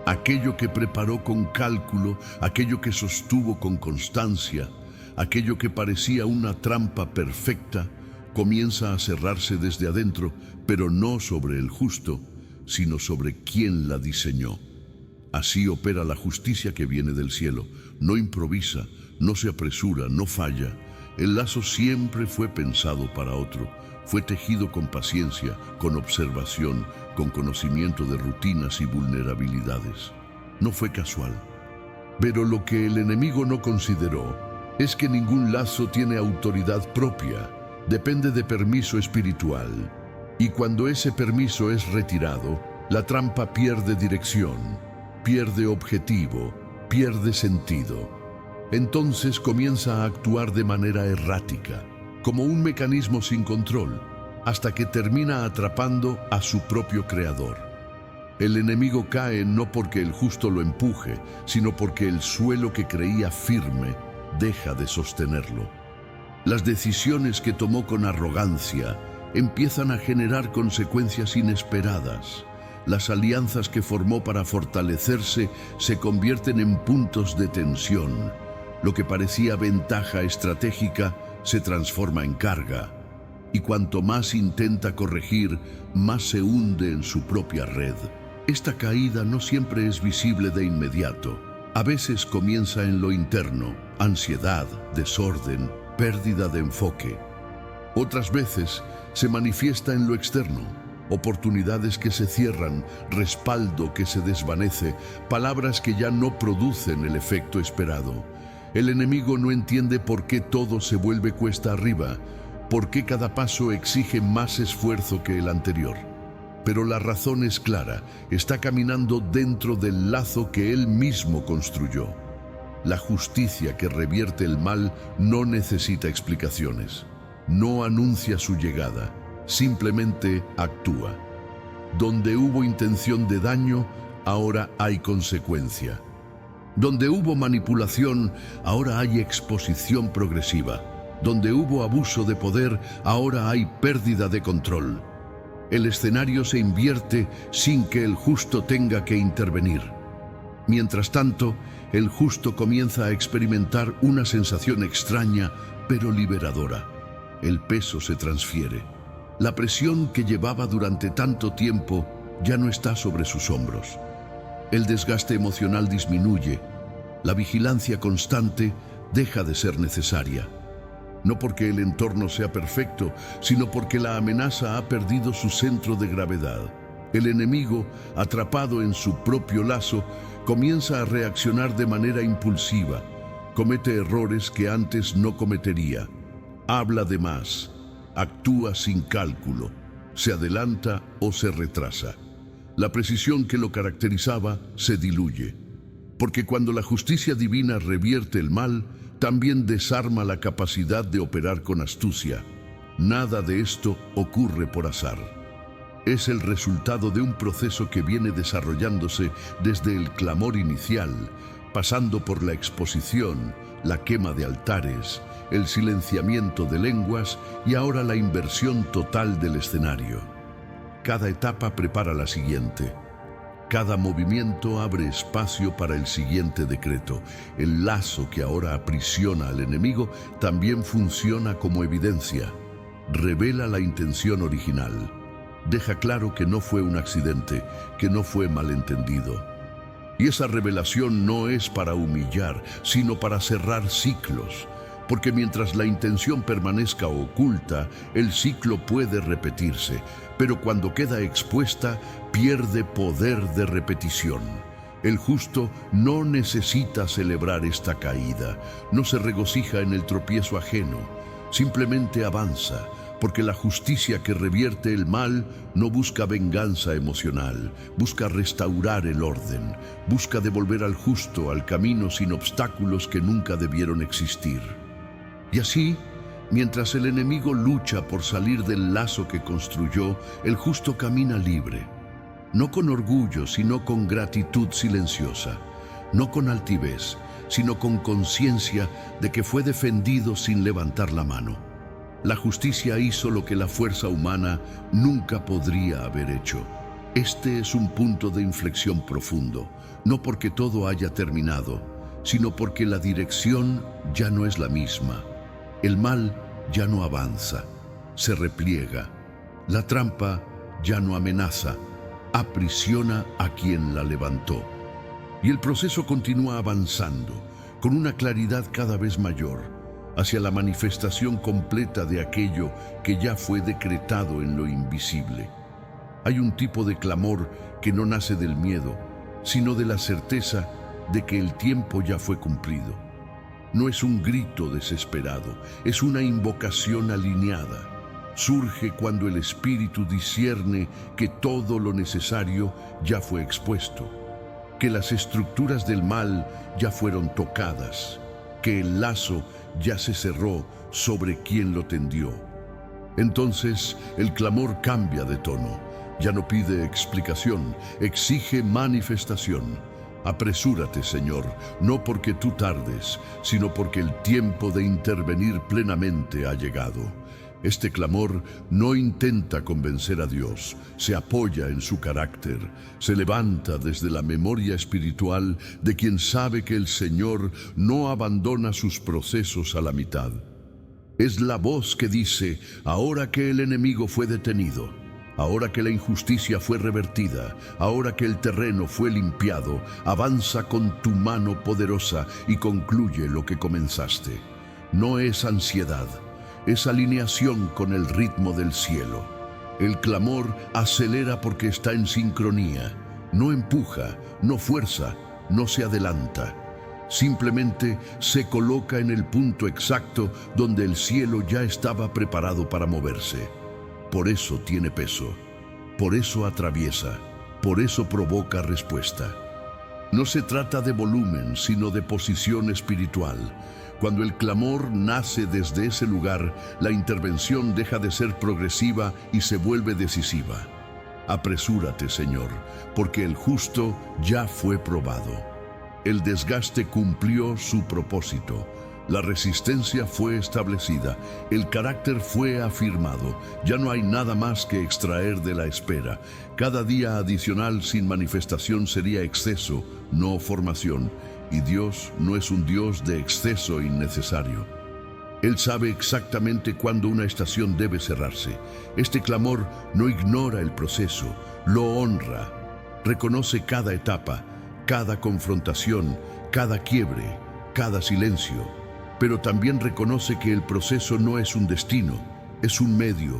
Aquello que preparó con cálculo, aquello que sostuvo con constancia, aquello que parecía una trampa perfecta, comienza a cerrarse desde adentro, pero no sobre el justo, sino sobre quien la diseñó. Así opera la justicia que viene del cielo. No improvisa, no se apresura, no falla. El lazo siempre fue pensado para otro. Fue tejido con paciencia, con observación, con conocimiento de rutinas y vulnerabilidades. No fue casual. Pero lo que el enemigo no consideró es que ningún lazo tiene autoridad propia, depende de permiso espiritual. Y cuando ese permiso es retirado, la trampa pierde dirección, pierde objetivo, pierde sentido. Entonces comienza a actuar de manera errática, como un mecanismo sin control, hasta que termina atrapando a su propio creador. El enemigo cae no porque el justo lo empuje, sino porque el suelo que creía firme deja de sostenerlo. Las decisiones que tomó con arrogancia empiezan a generar consecuencias inesperadas. Las alianzas que formó para fortalecerse se convierten en puntos de tensión. Lo que parecía ventaja estratégica se transforma en carga. Y cuanto más intenta corregir, más se hunde en su propia red. Esta caída no siempre es visible de inmediato. A veces comienza en lo interno, ansiedad, desorden, pérdida de enfoque. Otras veces se manifiesta en lo externo, oportunidades que se cierran, respaldo que se desvanece, palabras que ya no producen el efecto esperado. El enemigo no entiende por qué todo se vuelve cuesta arriba, por qué cada paso exige más esfuerzo que el anterior. Pero la razón es clara, está caminando dentro del lazo que él mismo construyó. La justicia que revierte el mal no necesita explicaciones, no anuncia su llegada, simplemente actúa. Donde hubo intención de daño, ahora hay consecuencia. Donde hubo manipulación, ahora hay exposición progresiva. Donde hubo abuso de poder, ahora hay pérdida de control. El escenario se invierte sin que el justo tenga que intervenir. Mientras tanto, el justo comienza a experimentar una sensación extraña, pero liberadora. El peso se transfiere. La presión que llevaba durante tanto tiempo ya no está sobre sus hombros. El desgaste emocional disminuye. La vigilancia constante deja de ser necesaria. No porque el entorno sea perfecto, sino porque la amenaza ha perdido su centro de gravedad. El enemigo, atrapado en su propio lazo, comienza a reaccionar de manera impulsiva. Comete errores que antes no cometería. Habla de más. Actúa sin cálculo. Se adelanta o se retrasa. La precisión que lo caracterizaba se diluye. Porque cuando la justicia divina revierte el mal, también desarma la capacidad de operar con astucia. Nada de esto ocurre por azar. Es el resultado de un proceso que viene desarrollándose desde el clamor inicial, pasando por la exposición, la quema de altares, el silenciamiento de lenguas y ahora la inversión total del escenario. Cada etapa prepara la siguiente. Cada movimiento abre espacio para el siguiente decreto. El lazo que ahora aprisiona al enemigo también funciona como evidencia. Revela la intención original. Deja claro que no fue un accidente, que no fue malentendido. Y esa revelación no es para humillar, sino para cerrar ciclos. Porque mientras la intención permanezca oculta, el ciclo puede repetirse, pero cuando queda expuesta, pierde poder de repetición. El justo no necesita celebrar esta caída, no se regocija en el tropiezo ajeno, simplemente avanza, porque la justicia que revierte el mal no busca venganza emocional, busca restaurar el orden, busca devolver al justo al camino sin obstáculos que nunca debieron existir. Y así, mientras el enemigo lucha por salir del lazo que construyó, el justo camina libre. No con orgullo, sino con gratitud silenciosa. No con altivez, sino con conciencia de que fue defendido sin levantar la mano. La justicia hizo lo que la fuerza humana nunca podría haber hecho. Este es un punto de inflexión profundo, no porque todo haya terminado, sino porque la dirección ya no es la misma. El mal ya no avanza, se repliega. La trampa ya no amenaza, aprisiona a quien la levantó. Y el proceso continúa avanzando, con una claridad cada vez mayor, hacia la manifestación completa de aquello que ya fue decretado en lo invisible. Hay un tipo de clamor que no nace del miedo, sino de la certeza de que el tiempo ya fue cumplido. No es un grito desesperado, es una invocación alineada. Surge cuando el espíritu discierne que todo lo necesario ya fue expuesto, que las estructuras del mal ya fueron tocadas, que el lazo ya se cerró sobre quien lo tendió. Entonces el clamor cambia de tono, ya no pide explicación, exige manifestación. Apresúrate, Señor, no porque tú tardes, sino porque el tiempo de intervenir plenamente ha llegado. Este clamor no intenta convencer a Dios, se apoya en su carácter, se levanta desde la memoria espiritual de quien sabe que el Señor no abandona sus procesos a la mitad. Es la voz que dice, ahora que el enemigo fue detenido, ahora que la injusticia fue revertida, ahora que el terreno fue limpiado, avanza con tu mano poderosa y concluye lo que comenzaste. No es ansiedad, es alineación con el ritmo del cielo. El clamor acelera porque está en sincronía, no empuja, no fuerza, no se adelanta. Simplemente se coloca en el punto exacto donde el cielo ya estaba preparado para moverse. Por eso tiene peso, por eso atraviesa, por eso provoca respuesta. No se trata de volumen, sino de posición espiritual. Cuando el clamor nace desde ese lugar, la intervención deja de ser progresiva y se vuelve decisiva. Apresúrate, Señor, porque el justo ya fue probado. El desgaste cumplió su propósito. La resistencia fue establecida, el carácter fue afirmado, ya no hay nada más que extraer de la espera. Cada día adicional sin manifestación sería exceso, no formación, y Dios no es un Dios de exceso innecesario. Él sabe exactamente cuándo una estación debe cerrarse. Este clamor no ignora el proceso, lo honra, reconoce cada etapa, cada confrontación, cada quiebre, cada silencio. Pero también reconoce que el proceso no es un destino, es un medio,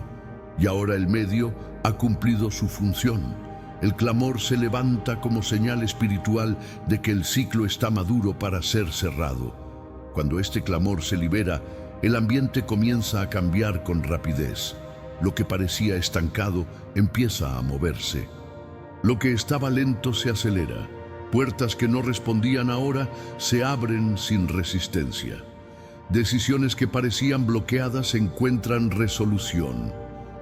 y ahora el medio ha cumplido su función. El clamor se levanta como señal espiritual de que el ciclo está maduro para ser cerrado. Cuando este clamor se libera, el ambiente comienza a cambiar con rapidez. Lo que parecía estancado empieza a moverse. Lo que estaba lento se acelera. Puertas que no respondían ahora se abren sin resistencia. Decisiones que parecían bloqueadas encuentran resolución,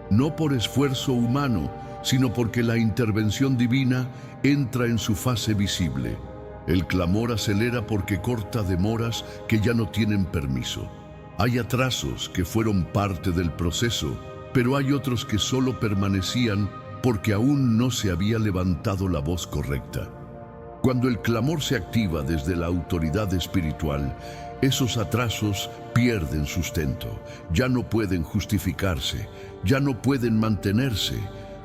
no por esfuerzo humano, sino porque la intervención divina entra en su fase visible. El clamor acelera porque corta demoras que ya no tienen permiso. Hay atrasos que fueron parte del proceso, pero hay otros que solo permanecían porque aún no se había levantado la voz correcta. Cuando el clamor se activa desde la autoridad espiritual, esos atrasos pierden sustento, ya no pueden justificarse, ya no pueden mantenerse.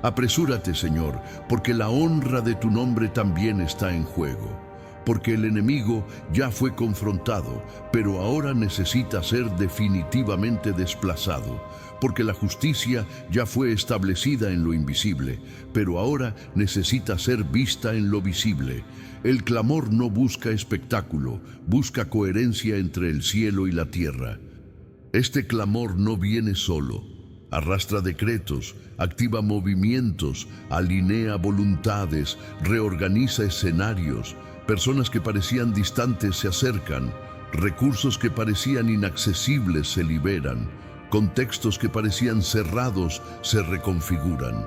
Apresúrate, Señor, porque la honra de tu nombre también está en juego. Porque el enemigo ya fue confrontado, pero ahora necesita ser definitivamente desplazado. Porque la justicia ya fue establecida en lo invisible, pero ahora necesita ser vista en lo visible. El clamor no busca espectáculo, busca coherencia entre el cielo y la tierra. Este clamor no viene solo. Arrastra decretos, activa movimientos, alinea voluntades, reorganiza escenarios. Personas que parecían distantes se acercan, recursos que parecían inaccesibles se liberan, contextos que parecían cerrados se reconfiguran.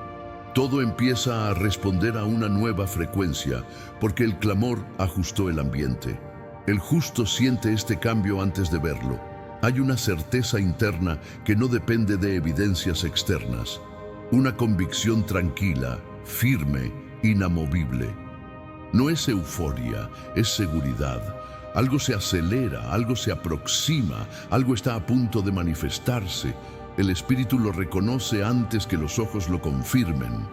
Todo empieza a responder a una nueva frecuencia, porque el clamor ajustó el ambiente. El justo siente este cambio antes de verlo. Hay una certeza interna que no depende de evidencias externas. Una convicción tranquila, firme, inamovible. No es euforia, es seguridad. Algo se acelera, algo se aproxima, algo está a punto de manifestarse. El Espíritu lo reconoce antes que los ojos lo confirmen.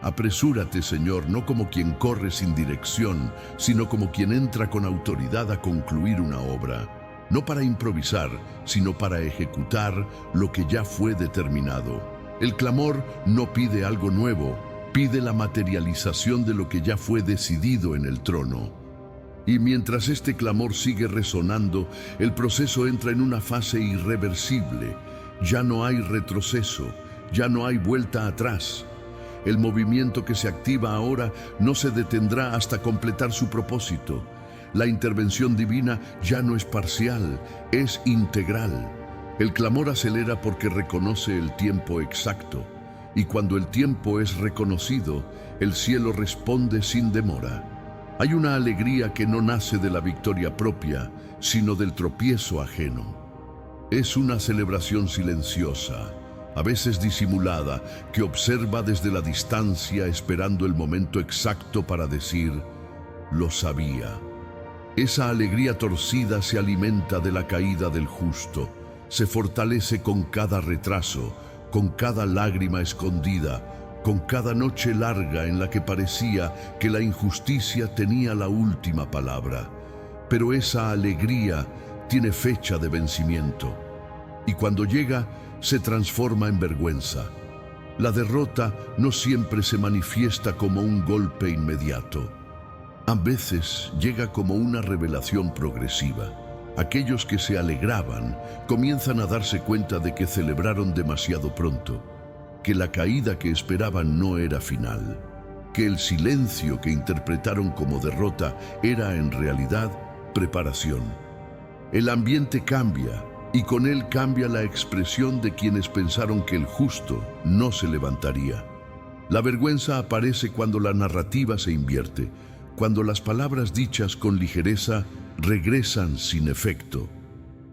Apresúrate, Señor, no como quien corre sin dirección, sino como quien entra con autoridad a concluir una obra. No para improvisar, sino para ejecutar lo que ya fue determinado. El clamor no pide algo nuevo, pide la materialización de lo que ya fue decidido en el trono. Y mientras este clamor sigue resonando, el proceso entra en una fase irreversible. Ya no hay retroceso, ya no hay vuelta atrás. El movimiento que se activa ahora no se detendrá hasta completar su propósito. La intervención divina ya no es parcial, es integral. El clamor acelera porque reconoce el tiempo exacto. Y cuando el tiempo es reconocido, el cielo responde sin demora. Hay una alegría que no nace de la victoria propia, sino del tropiezo ajeno. Es una celebración silenciosa, a veces disimulada, que observa desde la distancia esperando el momento exacto para decir, lo sabía. Esa alegría torcida se alimenta de la caída del justo, se fortalece con cada retraso, con cada lágrima escondida, con cada noche larga en la que parecía que la injusticia tenía la última palabra. Pero esa alegría tiene fecha de vencimiento, y cuando llega, se transforma en vergüenza. La derrota no siempre se manifiesta como un golpe inmediato. A veces llega como una revelación progresiva. Aquellos que se alegraban comienzan a darse cuenta de que celebraron demasiado pronto, que la caída que esperaban no era final, que el silencio que interpretaron como derrota era en realidad preparación. El ambiente cambia y con él cambia la expresión de quienes pensaron que el justo no se levantaría. La vergüenza aparece cuando la narrativa se invierte, cuando las palabras dichas con ligereza regresan sin efecto,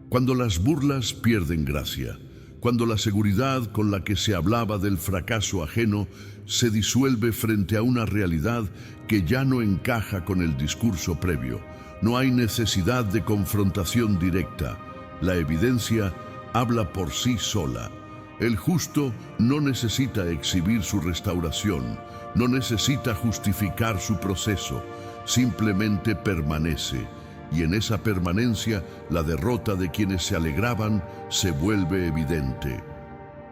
cuando las burlas pierden gracia, cuando la seguridad con la que se hablaba del fracaso ajeno se disuelve frente a una realidad que ya no encaja con el discurso previo. No hay necesidad de confrontación directa. La evidencia habla por sí sola. El justo no necesita exhibir su restauración, no necesita justificar su proceso, simplemente permanece. Y en esa permanencia, la derrota de quienes se alegraban se vuelve evidente.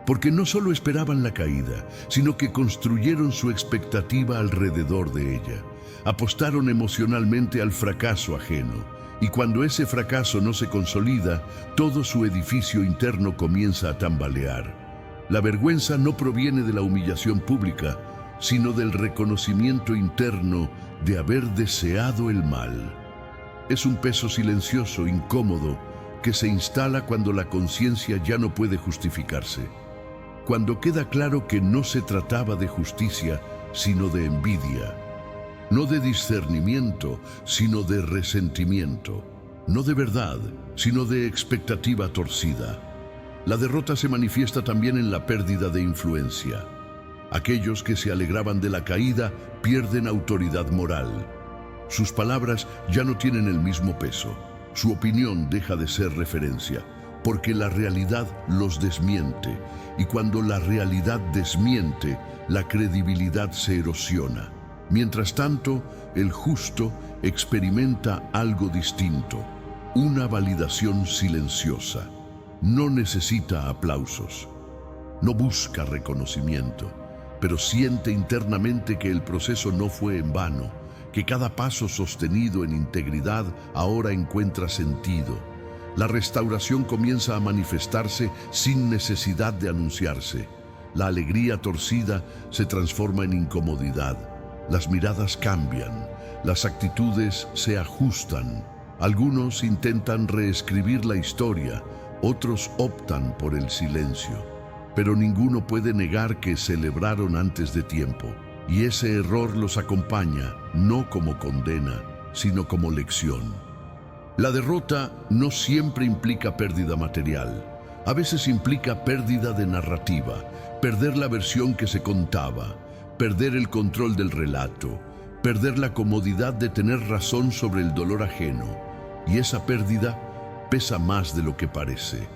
Porque no solo esperaban la caída, sino que construyeron su expectativa alrededor de ella. Apostaron emocionalmente al fracaso ajeno. Y cuando ese fracaso no se consolida, todo su edificio interno comienza a tambalear. La vergüenza no proviene de la humillación pública, sino del reconocimiento interno de haber deseado el mal. Es un peso silencioso, incómodo, que se instala cuando la conciencia ya no puede justificarse. Cuando queda claro que no se trataba de justicia, sino de envidia. No de discernimiento, sino de resentimiento. No de verdad, sino de expectativa torcida. La derrota se manifiesta también en la pérdida de influencia. Aquellos que se alegraban de la caída pierden autoridad moral. Sus palabras ya no tienen el mismo peso. Su opinión deja de ser referencia, porque la realidad los desmiente, y cuando la realidad desmiente, la credibilidad se erosiona. Mientras tanto, el justo experimenta algo distinto, una validación silenciosa. No necesita aplausos, no busca reconocimiento, pero siente internamente que el proceso no fue en vano, que cada paso sostenido en integridad ahora encuentra sentido. La restauración comienza a manifestarse sin necesidad de anunciarse. La alegría torcida se transforma en incomodidad. Las miradas cambian, las actitudes se ajustan. Algunos intentan reescribir la historia, otros optan por el silencio. Pero ninguno puede negar que celebraron antes de tiempo. Y ese error los acompaña, no como condena, sino como lección. La derrota no siempre implica pérdida material. A veces implica pérdida de narrativa, perder la versión que se contaba, perder el control del relato, perder la comodidad de tener razón sobre el dolor ajeno. Y esa pérdida pesa más de lo que parece.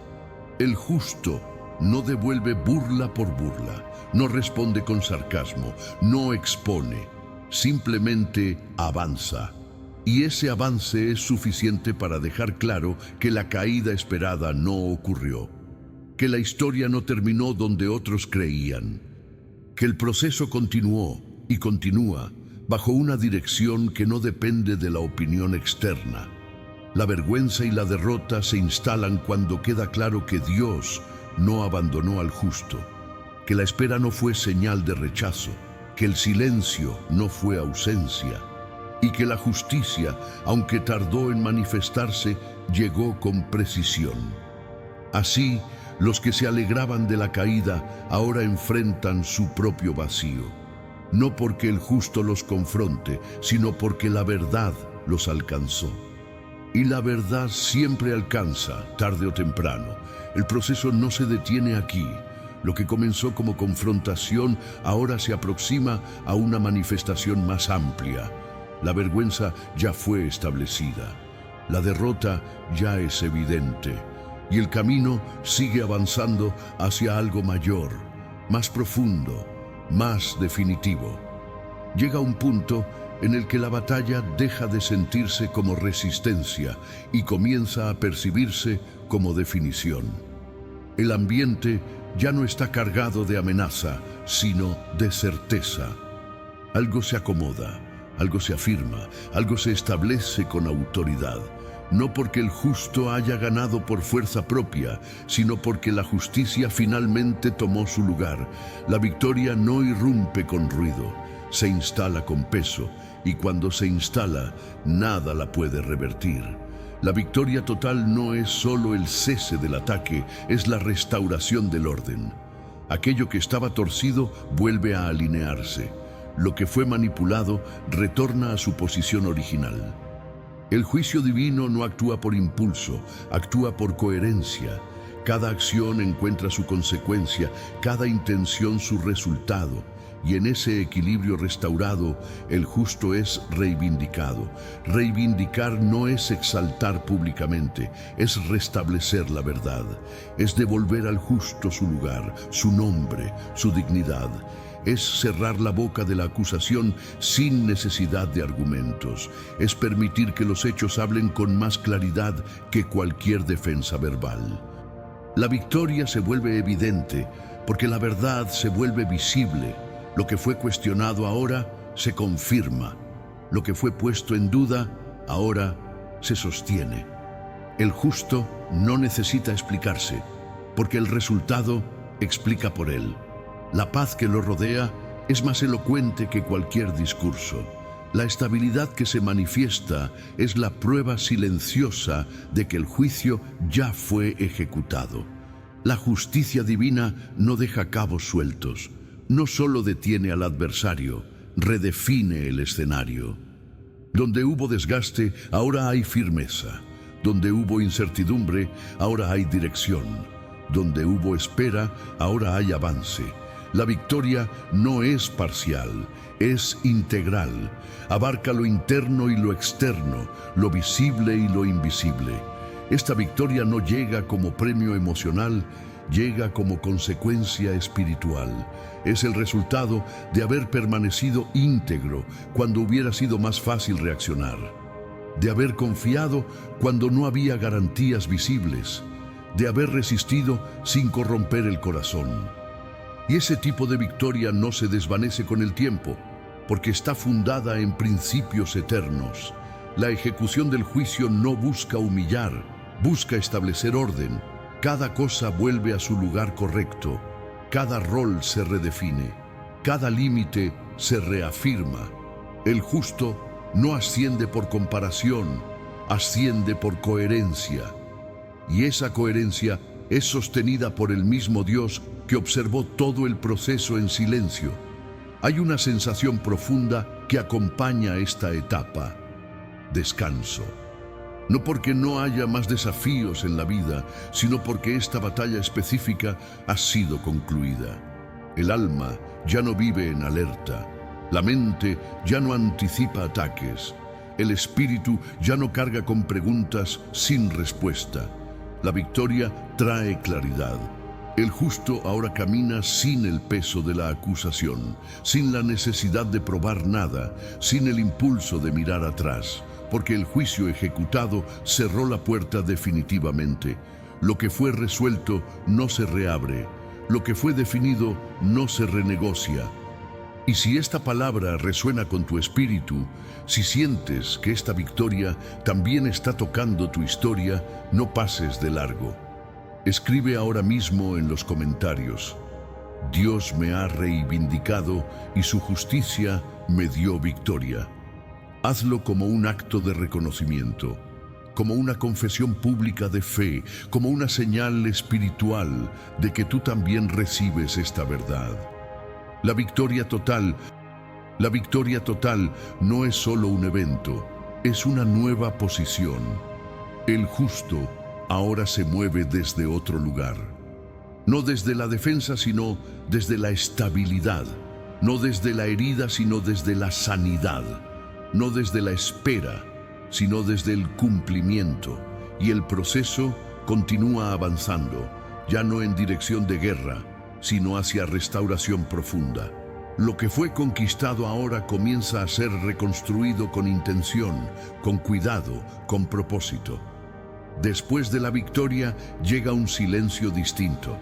El justo no devuelve burla por burla, no responde con sarcasmo, no expone, simplemente avanza. Y ese avance es suficiente para dejar claro que la caída esperada no ocurrió, que la historia no terminó donde otros creían, que el proceso continuó y continúa bajo una dirección que no depende de la opinión externa. La vergüenza y la derrota se instalan cuando queda claro que Dios no abandonó al justo, que la espera no fue señal de rechazo, que el silencio no fue ausencia, y que la justicia, aunque tardó en manifestarse, llegó con precisión. Así, los que se alegraban de la caída ahora enfrentan su propio vacío, no porque el justo los confronte, sino porque la verdad los alcanzó. Y la verdad siempre alcanza, tarde o temprano. El proceso no se detiene aquí. Lo que comenzó como confrontación ahora se aproxima a una manifestación más amplia. La vergüenza ya fue establecida. La derrota ya es evidente. Y el camino sigue avanzando hacia algo mayor, más profundo, más definitivo. Llega un punto en el que la batalla deja de sentirse como resistencia y comienza a percibirse como definición. El ambiente ya no está cargado de amenaza, sino de certeza. Algo se acomoda, algo se afirma, algo se establece con autoridad. No porque el justo haya ganado por fuerza propia, sino porque la justicia finalmente tomó su lugar. La victoria no irrumpe con ruido, se instala con peso, y cuando se instala, nada la puede revertir. La victoria total no es solo el cese del ataque, es la restauración del orden. Aquello que estaba torcido vuelve a alinearse. Lo que fue manipulado retorna a su posición original. El juicio divino no actúa por impulso, actúa por coherencia. Cada acción encuentra su consecuencia, cada intención su resultado. Y en ese equilibrio restaurado, el justo es reivindicado. Reivindicar no es exaltar públicamente, es restablecer la verdad. Es devolver al justo su lugar, su nombre, su dignidad. Es cerrar la boca de la acusación sin necesidad de argumentos. Es permitir que los hechos hablen con más claridad que cualquier defensa verbal. La victoria se vuelve evidente porque la verdad se vuelve visible. Lo que fue cuestionado ahora se confirma. Lo que fue puesto en duda ahora se sostiene. El justo no necesita explicarse, porque el resultado explica por él. La paz que lo rodea es más elocuente que cualquier discurso. La estabilidad que se manifiesta es la prueba silenciosa de que el juicio ya fue ejecutado. La justicia divina no deja cabos sueltos. No solo detiene al adversario, redefine el escenario. Donde hubo desgaste, ahora hay firmeza. Donde hubo incertidumbre, ahora hay dirección. Donde hubo espera, ahora hay avance. La victoria no es parcial, es integral. Abarca lo interno y lo externo, lo visible y lo invisible. Esta victoria no llega como premio emocional, llega como consecuencia espiritual. Es el resultado de haber permanecido íntegro cuando hubiera sido más fácil reaccionar, de haber confiado cuando no había garantías visibles, de haber resistido sin corromper el corazón. Y ese tipo de victoria no se desvanece con el tiempo, porque está fundada en principios eternos. La ejecución del juicio no busca humillar, busca establecer orden. Cada cosa vuelve a su lugar correcto, cada rol se redefine, cada límite se reafirma. El justo no asciende por comparación, asciende por coherencia. Y esa coherencia es sostenida por el mismo Dios que observó todo el proceso en silencio. Hay una sensación profunda que acompaña esta etapa: descanso. No porque no haya más desafíos en la vida, sino porque esta batalla específica ha sido concluida. El alma ya no vive en alerta, la mente ya no anticipa ataques, el espíritu ya no carga con preguntas sin respuesta. La victoria trae claridad. El justo ahora camina sin el peso de la acusación, sin la necesidad de probar nada, sin el impulso de mirar atrás, porque el juicio ejecutado cerró la puerta definitivamente. Lo que fue resuelto no se reabre, lo que fue definido no se renegocia. Y si esta palabra resuena con tu espíritu, si sientes que esta victoria también está tocando tu historia, no pases de largo. Escribe ahora mismo en los comentarios: Dios me ha reivindicado y su justicia me dio victoria. Hazlo como un acto de reconocimiento, como una confesión pública de fe, como una señal espiritual de que tú también recibes esta verdad. La victoria total no es solo un evento, es una nueva posición. El justo ahora se mueve desde otro lugar. No desde la defensa, sino desde la estabilidad. No desde la herida, sino desde la sanidad. No desde la espera, sino desde el cumplimiento. Y el proceso continúa avanzando, ya no en dirección de guerra, sino hacia restauración profunda. Lo que fue conquistado ahora comienza a ser reconstruido con intención, con cuidado, con propósito. Después de la victoria llega un silencio distinto.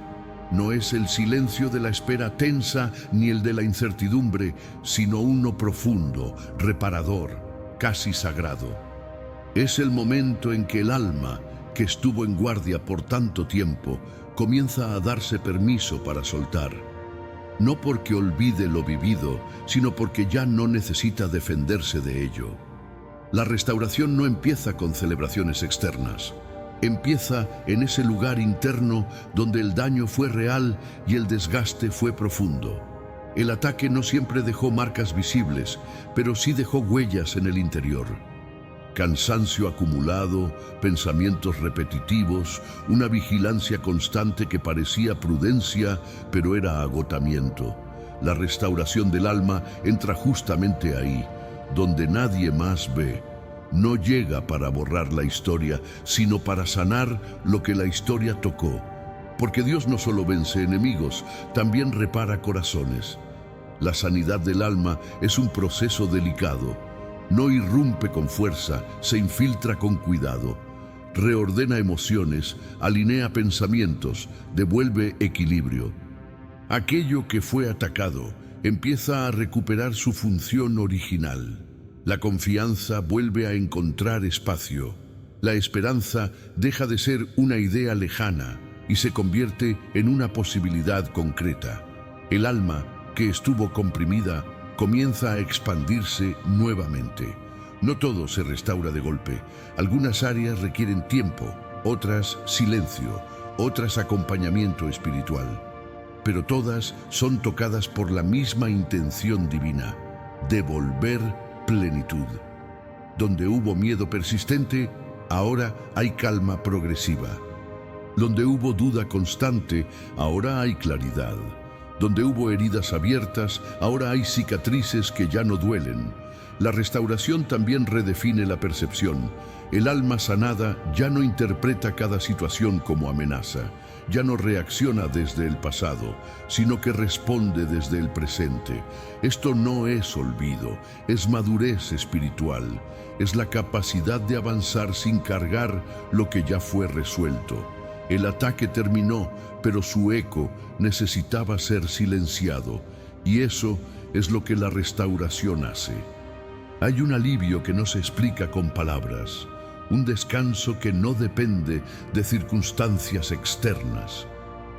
No es el silencio de la espera tensa ni el de la incertidumbre, sino uno profundo, reparador, casi sagrado. Es el momento en que el alma, que estuvo en guardia por tanto tiempo, comienza a darse permiso para soltar. No porque olvide lo vivido, sino porque ya no necesita defenderse de ello. La restauración no empieza con celebraciones externas. Empieza en ese lugar interno donde el daño fue real y el desgaste fue profundo. El ataque no siempre dejó marcas visibles, pero sí dejó huellas en el interior. Cansancio acumulado, pensamientos repetitivos, una vigilancia constante que parecía prudencia, pero era agotamiento. La restauración del alma entra justamente ahí, donde nadie más ve. No llega para borrar la historia, sino para sanar lo que la historia tocó. Porque Dios no solo vence enemigos, también repara corazones. La sanidad del alma es un proceso delicado. No irrumpe con fuerza, se infiltra con cuidado. Reordena emociones, alinea pensamientos, devuelve equilibrio. Aquello que fue atacado empieza a recuperar su función original. La confianza vuelve a encontrar espacio. La esperanza deja de ser una idea lejana y se convierte en una posibilidad concreta. El alma, que estuvo comprimida, comienza a expandirse nuevamente. No todo se restaura de golpe. Algunas áreas requieren tiempo, otras silencio, otras acompañamiento espiritual. Pero todas son tocadas por la misma intención divina: devolver plenitud. Donde hubo miedo persistente, ahora hay calma progresiva. Donde hubo duda constante, ahora hay claridad. Donde hubo heridas abiertas, ahora hay cicatrices que ya no duelen. La restauración también redefine la percepción. El alma sanada ya no interpreta cada situación como amenaza, ya no reacciona desde el pasado, sino que responde desde el presente. Esto no es olvido, es madurez espiritual, es la capacidad de avanzar sin cargar lo que ya fue resuelto. El ataque terminó, pero su eco necesitaba ser silenciado, y eso es lo que la restauración hace. Hay un alivio que no se explica con palabras, un descanso que no depende de circunstancias externas,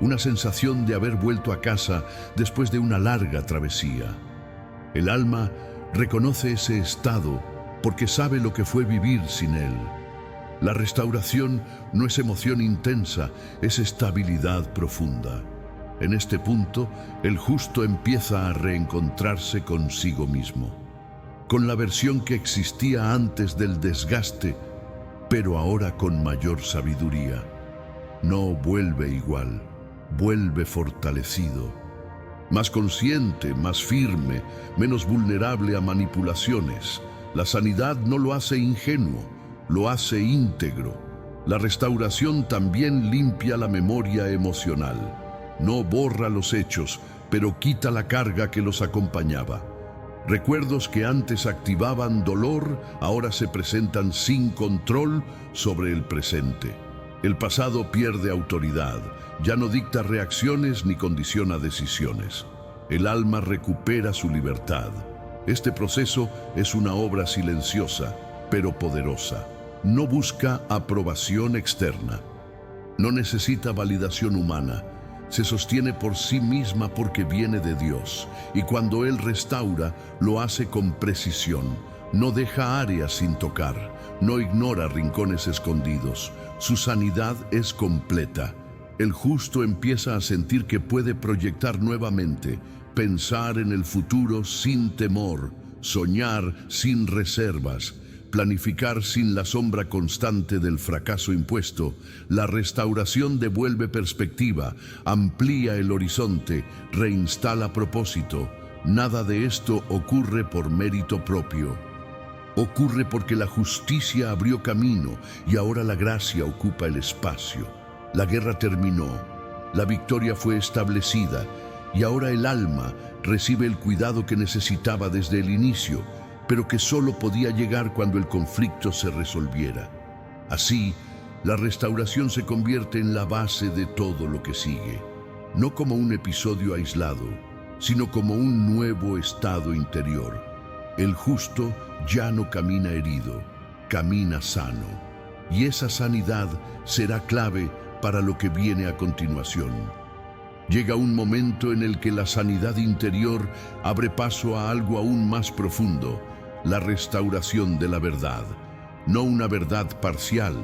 una sensación de haber vuelto a casa después de una larga travesía. El alma reconoce ese estado porque sabe lo que fue vivir sin él. La restauración no es emoción intensa, es estabilidad profunda. En este punto, el justo empieza a reencontrarse consigo mismo, con la versión que existía antes del desgaste, pero ahora con mayor sabiduría. No vuelve igual, vuelve fortalecido, más consciente, más firme, menos vulnerable a manipulaciones. La sanidad no lo hace ingenuo, lo hace íntegro. La restauración también limpia la memoria emocional. No borra los hechos, pero quita la carga que los acompañaba. Recuerdos que antes activaban dolor, ahora se presentan sin control sobre el presente. El pasado pierde autoridad, ya no dicta reacciones ni condiciona decisiones. El alma recupera su libertad. Este proceso es una obra silenciosa, pero poderosa. No busca aprobación externa. No necesita validación humana. Se sostiene por sí misma porque viene de Dios, y cuando Él restaura, lo hace con precisión. No deja áreas sin tocar, no ignora rincones escondidos. Su sanidad es completa. El justo empieza a sentir que puede proyectar nuevamente, pensar en el futuro sin temor, soñar sin reservas, planificar sin la sombra constante del fracaso impuesto. La restauración devuelve perspectiva, amplía el horizonte, reinstala propósito. Nada de esto ocurre por mérito propio. Ocurre porque la justicia abrió camino y ahora la gracia ocupa el espacio. La guerra terminó, la victoria fue establecida y ahora el alma recibe el cuidado que necesitaba desde el inicio, pero que solo podía llegar cuando el conflicto se resolviera. Así, la restauración se convierte en la base de todo lo que sigue, no como un episodio aislado, sino como un nuevo estado interior. El justo ya no camina herido, camina sano, y esa sanidad será clave para lo que viene a continuación. Llega un momento en el que la sanidad interior abre paso a algo aún más profundo, la restauración de la verdad. No una verdad parcial,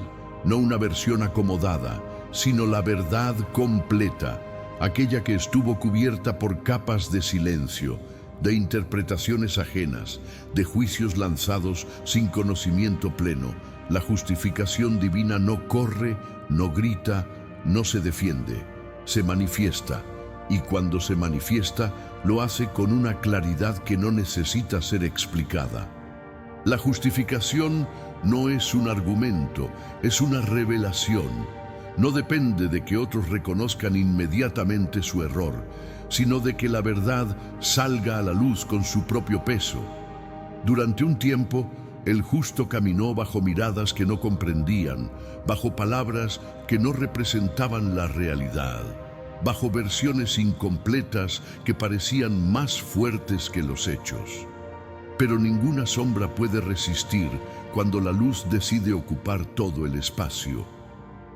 no una versión acomodada, sino la verdad completa, aquella que estuvo cubierta por capas de silencio, de interpretaciones ajenas, de juicios lanzados sin conocimiento pleno. La justificación divina no corre, no grita, no se defiende, se manifiesta. Y cuando se manifiesta, lo hace con una claridad que no necesita ser explicada. La justificación no es un argumento, es una revelación. No depende de que otros reconozcan inmediatamente su error, sino de que la verdad salga a la luz con su propio peso. Durante un tiempo, el justo caminó bajo miradas que no comprendían, bajo palabras que no representaban la realidad, bajo versiones incompletas que parecían más fuertes que los hechos. Pero ninguna sombra puede resistir cuando la luz decide ocupar todo el espacio.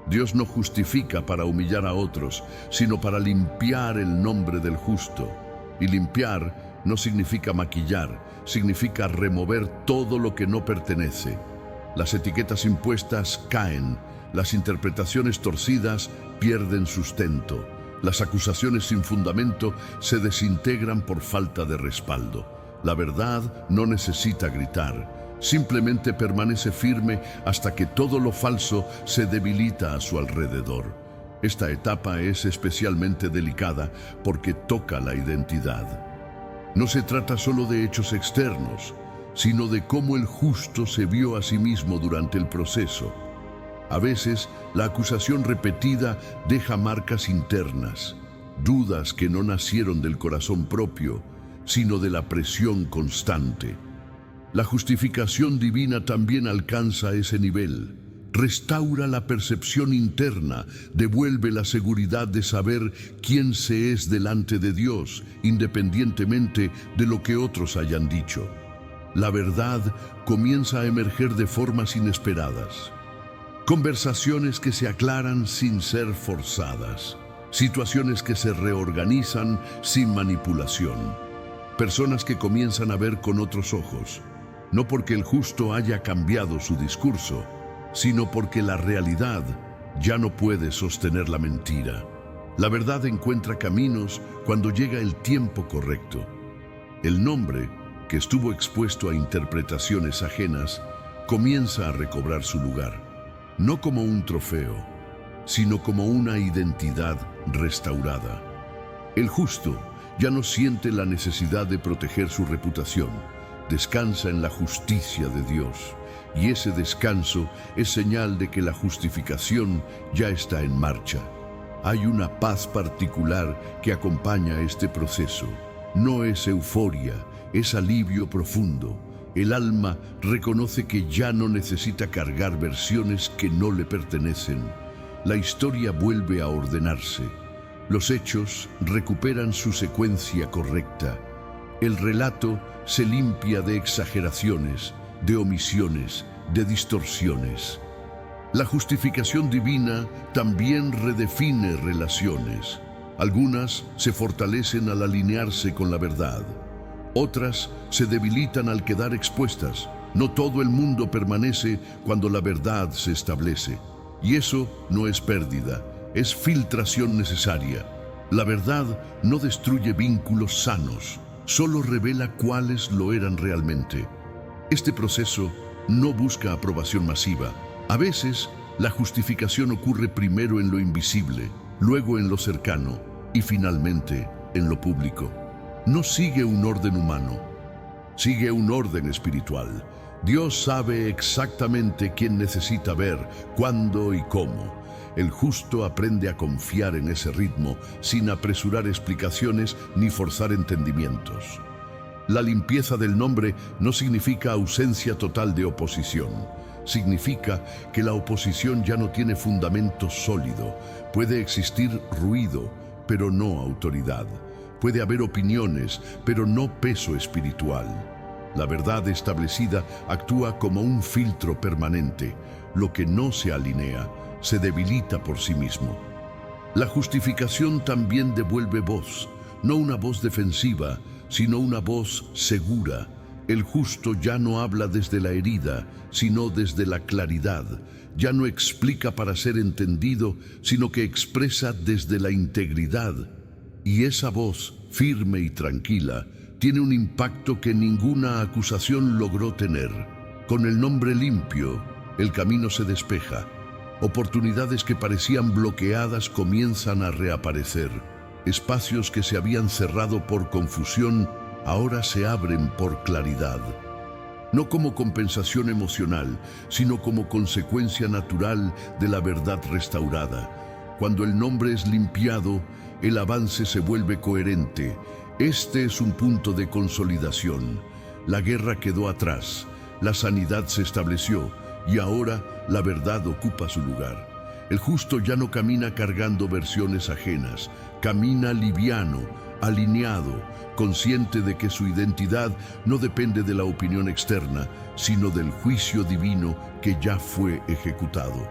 Dios no justifica para humillar a otros, sino para limpiar el nombre del justo. Y limpiar no significa maquillar, significa remover todo lo que no pertenece. Las etiquetas impuestas caen, las interpretaciones torcidas pierden sustento. Las acusaciones sin fundamento se desintegran por falta de respaldo. La verdad no necesita gritar, simplemente permanece firme hasta que todo lo falso se debilita a su alrededor. Esta etapa es especialmente delicada porque toca la identidad. No se trata solo de hechos externos, sino de cómo el justo se vio a sí mismo durante el proceso. A veces, la acusación repetida deja marcas internas, dudas que no nacieron del corazón propio, sino de la presión constante. La justificación divina también alcanza ese nivel. Restaura la percepción interna, devuelve la seguridad de saber quién se es delante de Dios, independientemente de lo que otros hayan dicho. La verdad comienza a emerger de formas inesperadas. Conversaciones que se aclaran sin ser forzadas. Situaciones que se reorganizan sin manipulación. Personas que comienzan a ver con otros ojos, no porque el justo haya cambiado su discurso, sino porque la realidad ya no puede sostener la mentira. La verdad encuentra caminos cuando llega el tiempo correcto. El nombre, que estuvo expuesto a interpretaciones ajenas, comienza a recobrar su lugar, no como un trofeo, sino como una identidad restaurada. El justo ya no siente la necesidad de proteger su reputación, descansa en la justicia de Dios. Y ese descanso es señal de que la justificación ya está en marcha. Hay una paz particular que acompaña este proceso. No es euforia, es alivio profundo. El alma reconoce que ya no necesita cargar versiones que no le pertenecen. La historia vuelve a ordenarse. Los hechos recuperan su secuencia correcta. El relato se limpia de exageraciones, de omisiones, de distorsiones. La justificación divina también redefine relaciones. Algunas se fortalecen al alinearse con la verdad. Otras se debilitan al quedar expuestas. No todo el mundo permanece cuando la verdad se establece. Y eso no es pérdida, es filtración necesaria. La verdad no destruye vínculos sanos, solo revela cuáles lo eran realmente. Este proceso no busca aprobación masiva. A veces, la justificación ocurre primero en lo invisible, luego en lo cercano y finalmente en lo público. No sigue un orden humano, sigue un orden espiritual. Dios sabe exactamente quién necesita ver, cuándo y cómo. El justo aprende a confiar en ese ritmo sin apresurar explicaciones ni forzar entendimientos. La limpieza del nombre no significa ausencia total de oposición. Significa que la oposición ya no tiene fundamento sólido. Puede existir ruido, pero no autoridad. Puede haber opiniones, pero no peso espiritual. La verdad establecida actúa como un filtro permanente. Lo que no se alinea se debilita por sí mismo. La justificación también devuelve voz, no una voz defensiva, sino una voz segura. El justo ya no habla desde la herida, sino desde la claridad. Ya no explica para ser entendido, sino que expresa desde la integridad. Y esa voz, firme y tranquila, tiene un impacto que ninguna acusación logró tener. Con el nombre limpio, el camino se despeja. Oportunidades que parecían bloqueadas comienzan a reaparecer. Espacios que se habían cerrado por confusión, ahora se abren por claridad. No como compensación emocional, sino como consecuencia natural de la verdad restaurada. Cuando el nombre es limpiado, el avance se vuelve coherente. Este es un punto de consolidación. La guerra quedó atrás, la sanidad se estableció y ahora la verdad ocupa su lugar. El justo ya no camina cargando versiones ajenas, camina liviano, alineado, consciente de que su identidad no depende de la opinión externa, sino del juicio divino que ya fue ejecutado.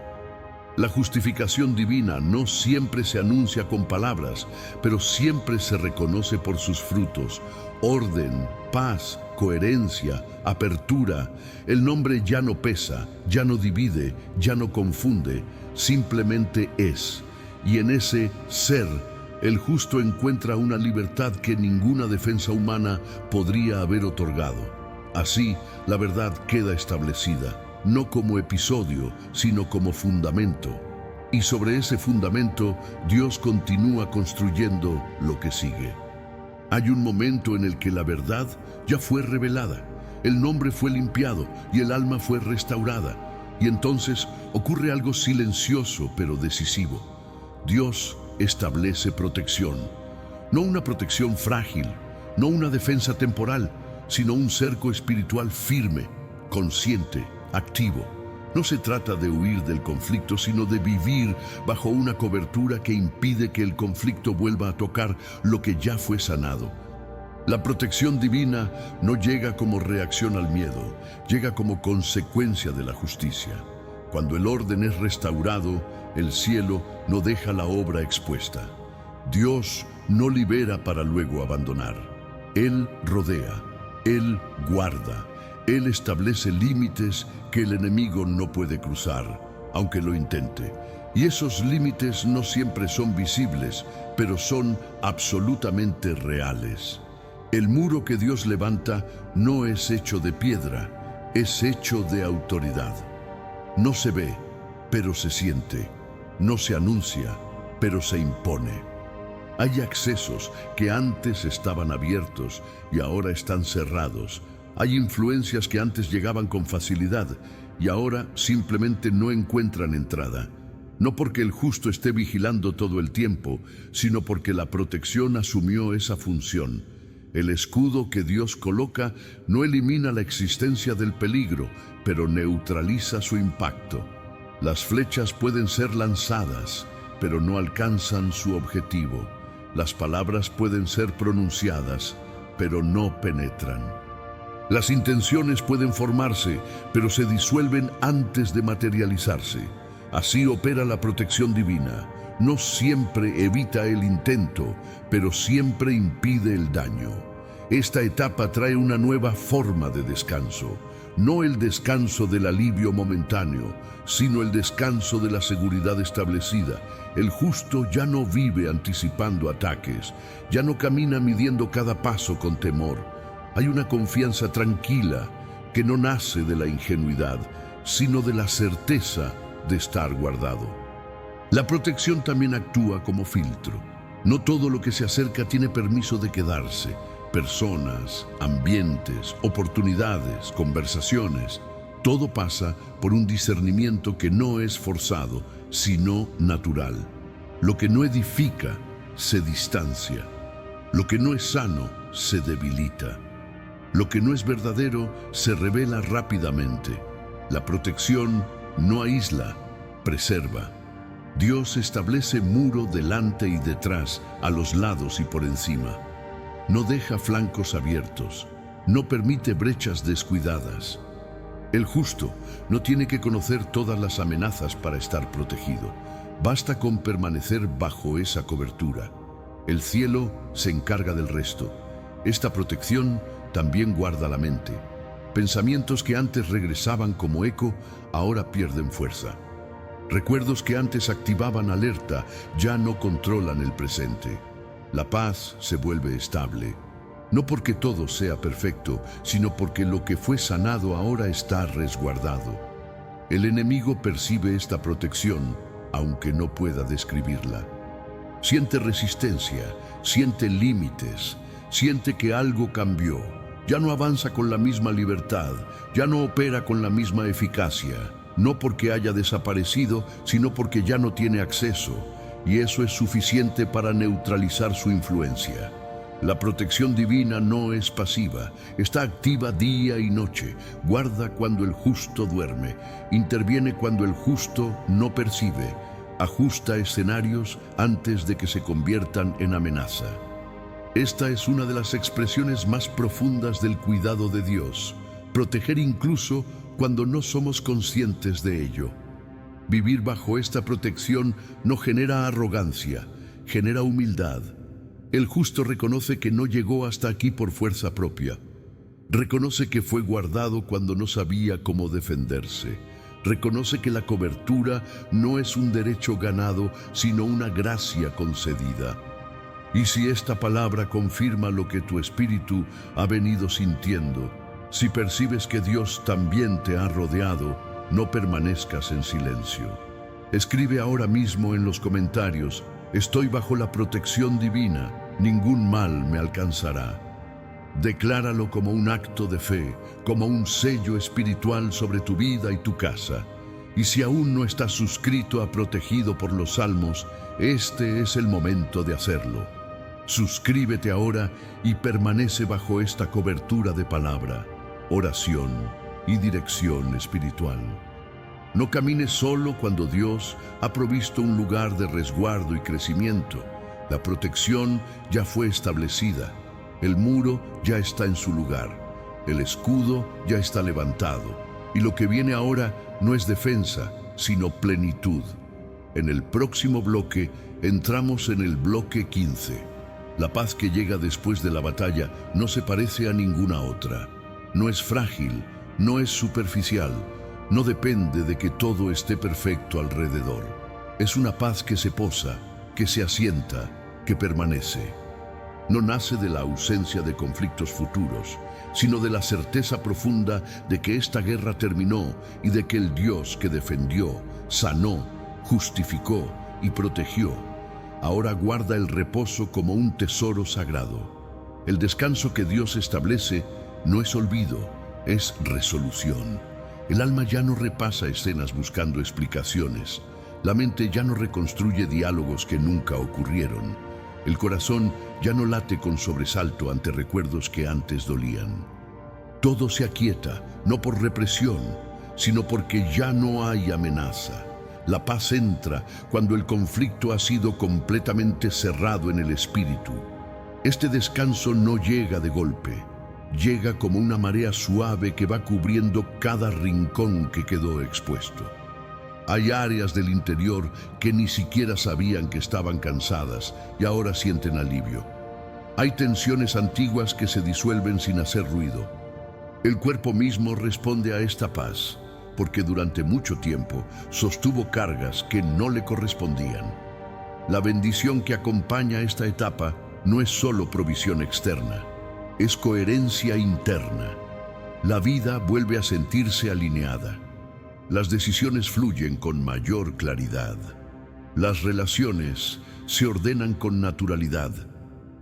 La justificación divina no siempre se anuncia con palabras, pero siempre se reconoce por sus frutos: orden, paz, coherencia, apertura. El nombre ya no pesa, ya no divide, ya no confunde, simplemente es. Y en ese ser, el justo encuentra una libertad que ninguna defensa humana podría haber otorgado. Así, la verdad queda establecida, no como episodio, sino como fundamento. Y sobre ese fundamento, Dios continúa construyendo lo que sigue. Hay un momento en el que la verdad ya fue revelada, el nombre fue limpiado y el alma fue restaurada. Y entonces ocurre algo silencioso pero decisivo. Dios establece protección. No una protección frágil, no una defensa temporal, sino un cerco espiritual firme, consciente, activo. No se trata de huir del conflicto, sino de vivir bajo una cobertura que impide que el conflicto vuelva a tocar lo que ya fue sanado. La protección divina no llega como reacción al miedo, llega como consecuencia de la justicia. Cuando el orden es restaurado, el cielo no deja la obra expuesta. Dios no libera para luego abandonar. Él rodea, Él guarda, Él establece límites que el enemigo no puede cruzar, aunque lo intente. Y esos límites no siempre son visibles, pero son absolutamente reales. El muro que Dios levanta no es hecho de piedra, es hecho de autoridad. No se ve, pero se siente. No se anuncia, pero se impone. Hay accesos que antes estaban abiertos y ahora están cerrados. Hay influencias que antes llegaban con facilidad y ahora simplemente no encuentran entrada. No porque el justo esté vigilando todo el tiempo, sino porque la protección asumió esa función. El escudo que Dios coloca no elimina la existencia del peligro, pero neutraliza su impacto. Las flechas pueden ser lanzadas, pero no alcanzan su objetivo. Las palabras pueden ser pronunciadas, pero no penetran. Las intenciones pueden formarse, pero se disuelven antes de materializarse. Así opera la protección divina. No siempre evita el intento, pero siempre impide el daño. Esta etapa trae una nueva forma de descanso. No el descanso del alivio momentáneo, sino el descanso de la seguridad establecida. El justo ya no vive anticipando ataques, ya no camina midiendo cada paso con temor. Hay una confianza tranquila que no nace de la ingenuidad, sino de la certeza de estar guardado. La protección también actúa como filtro. No todo lo que se acerca tiene permiso de quedarse. Personas, ambientes, oportunidades, conversaciones, todo pasa por un discernimiento que no es forzado, sino natural. Lo que no edifica, se distancia. Lo que no es sano, se debilita. Lo que no es verdadero, se revela rápidamente. La protección no aísla, preserva. Dios establece muro delante y detrás, a los lados y por encima. No deja flancos abiertos, no permite brechas descuidadas. El justo no tiene que conocer todas las amenazas para estar protegido. Basta con permanecer bajo esa cobertura. El cielo se encarga del resto. Esta protección también guarda la mente. Pensamientos que antes regresaban como eco, ahora pierden fuerza. Recuerdos que antes activaban alerta, ya no controlan el presente. La paz se vuelve estable, no porque todo sea perfecto, sino porque lo que fue sanado ahora está resguardado. El enemigo percibe esta protección, aunque no pueda describirla. Siente resistencia, siente límites, siente que algo cambió. Ya no avanza con la misma libertad, ya no opera con la misma eficacia, no porque haya desaparecido, sino porque ya no tiene acceso. Y eso es suficiente para neutralizar su influencia. La protección divina no es pasiva, está activa día y noche, guarda cuando el justo duerme, interviene cuando el justo no percibe, ajusta escenarios antes de que se conviertan en amenaza. Esta es una de las expresiones más profundas del cuidado de Dios, proteger incluso cuando no somos conscientes de ello. Vivir bajo esta protección no genera arrogancia, genera humildad. El justo reconoce que no llegó hasta aquí por fuerza propia. Reconoce que fue guardado cuando no sabía cómo defenderse. Reconoce que la cobertura no es un derecho ganado, sino una gracia concedida. Y si esta palabra confirma lo que tu espíritu ha venido sintiendo, si percibes que Dios también te ha rodeado, no permanezcas en silencio. Escribe ahora mismo en los comentarios: estoy bajo la protección divina, ningún mal me alcanzará. Decláralo como un acto de fe, como un sello espiritual sobre tu vida y tu casa. Y si aún no estás suscrito a Protegido por los Salmos, este es el momento de hacerlo. Suscríbete ahora y permanece bajo esta cobertura de palabra, oración y dirección espiritual. No camines solo cuando Dios ha provisto un lugar de resguardo y crecimiento. La protección ya fue establecida. El muro ya está en su lugar. El escudo ya está levantado. Y lo que viene ahora no es defensa, sino plenitud. En el próximo bloque entramos en el bloque 15. La paz que llega después de la batalla no se parece a ninguna otra. No es frágil, no es superficial, no depende de que todo esté perfecto alrededor. Es una paz que se posa, que se asienta, que permanece. No nace de la ausencia de conflictos futuros, sino de la certeza profunda de que esta guerra terminó y de que el Dios que defendió, sanó, justificó y protegió, ahora guarda el reposo como un tesoro sagrado. El descanso que Dios establece no es olvido, es resolución. El alma ya no repasa escenas buscando explicaciones. La mente ya no reconstruye diálogos que nunca ocurrieron. El corazón ya no late con sobresalto ante recuerdos que antes dolían. Todo se aquieta, no por represión, sino porque ya no hay amenaza. La paz entra cuando el conflicto ha sido completamente cerrado en el espíritu. Este descanso no llega de golpe, llega como una marea suave que va cubriendo cada rincón que quedó expuesto. Hay áreas del interior que ni siquiera sabían que estaban cansadas y ahora sienten alivio. Hay tensiones antiguas que se disuelven sin hacer ruido. El cuerpo mismo responde a esta paz, porque durante mucho tiempo sostuvo cargas que no le correspondían. La bendición que acompaña esta etapa no es solo provisión externa, es coherencia interna. La vida vuelve a sentirse alineada. Las decisiones fluyen con mayor claridad. Las relaciones se ordenan con naturalidad.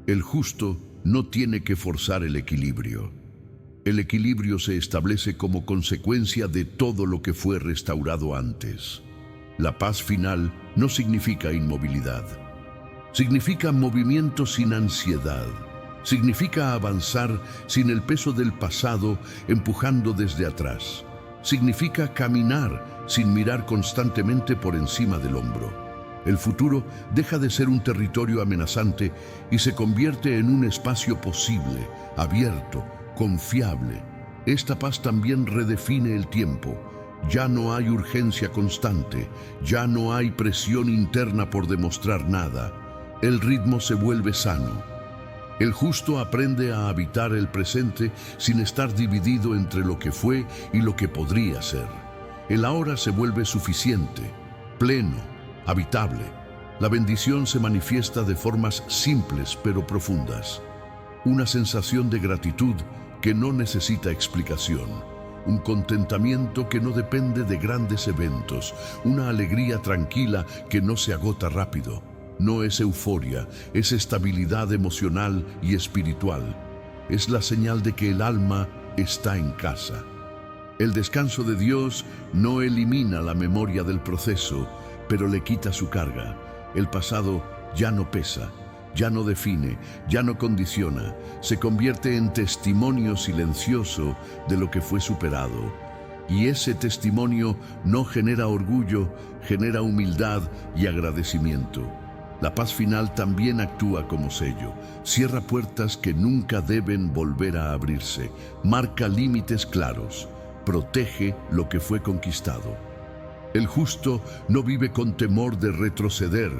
El justo no tiene que forzar el equilibrio. El equilibrio se establece como consecuencia de todo lo que fue restaurado antes. La paz final no significa inmovilidad. Significa movimiento sin ansiedad. Significa avanzar sin el peso del pasado empujando desde atrás. Significa caminar sin mirar constantemente por encima del hombro. El futuro deja de ser un territorio amenazante y se convierte en un espacio posible, abierto, confiable. Esta paz también redefine el tiempo. Ya no hay urgencia constante, ya no hay presión interna por demostrar nada. El ritmo se vuelve sano. El justo aprende a habitar el presente sin estar dividido entre lo que fue y lo que podría ser. El ahora se vuelve suficiente, pleno, habitable. La bendición se manifiesta de formas simples pero profundas. Una sensación de gratitud que no necesita explicación. Un contentamiento que no depende de grandes eventos. Una alegría tranquila que no se agota rápido. No es euforia, es estabilidad emocional y espiritual. Es la señal de que el alma está en casa. El descanso de Dios no elimina la memoria del proceso, pero le quita su carga. El pasado ya no pesa, ya no define, ya no condiciona. Se convierte en testimonio silencioso de lo que fue superado. Y ese testimonio no genera orgullo, genera humildad y agradecimiento. La paz final también actúa como sello. Cierra puertas que nunca deben volver a abrirse. Marca límites claros. Protege lo que fue conquistado. El justo no vive con temor de retroceder,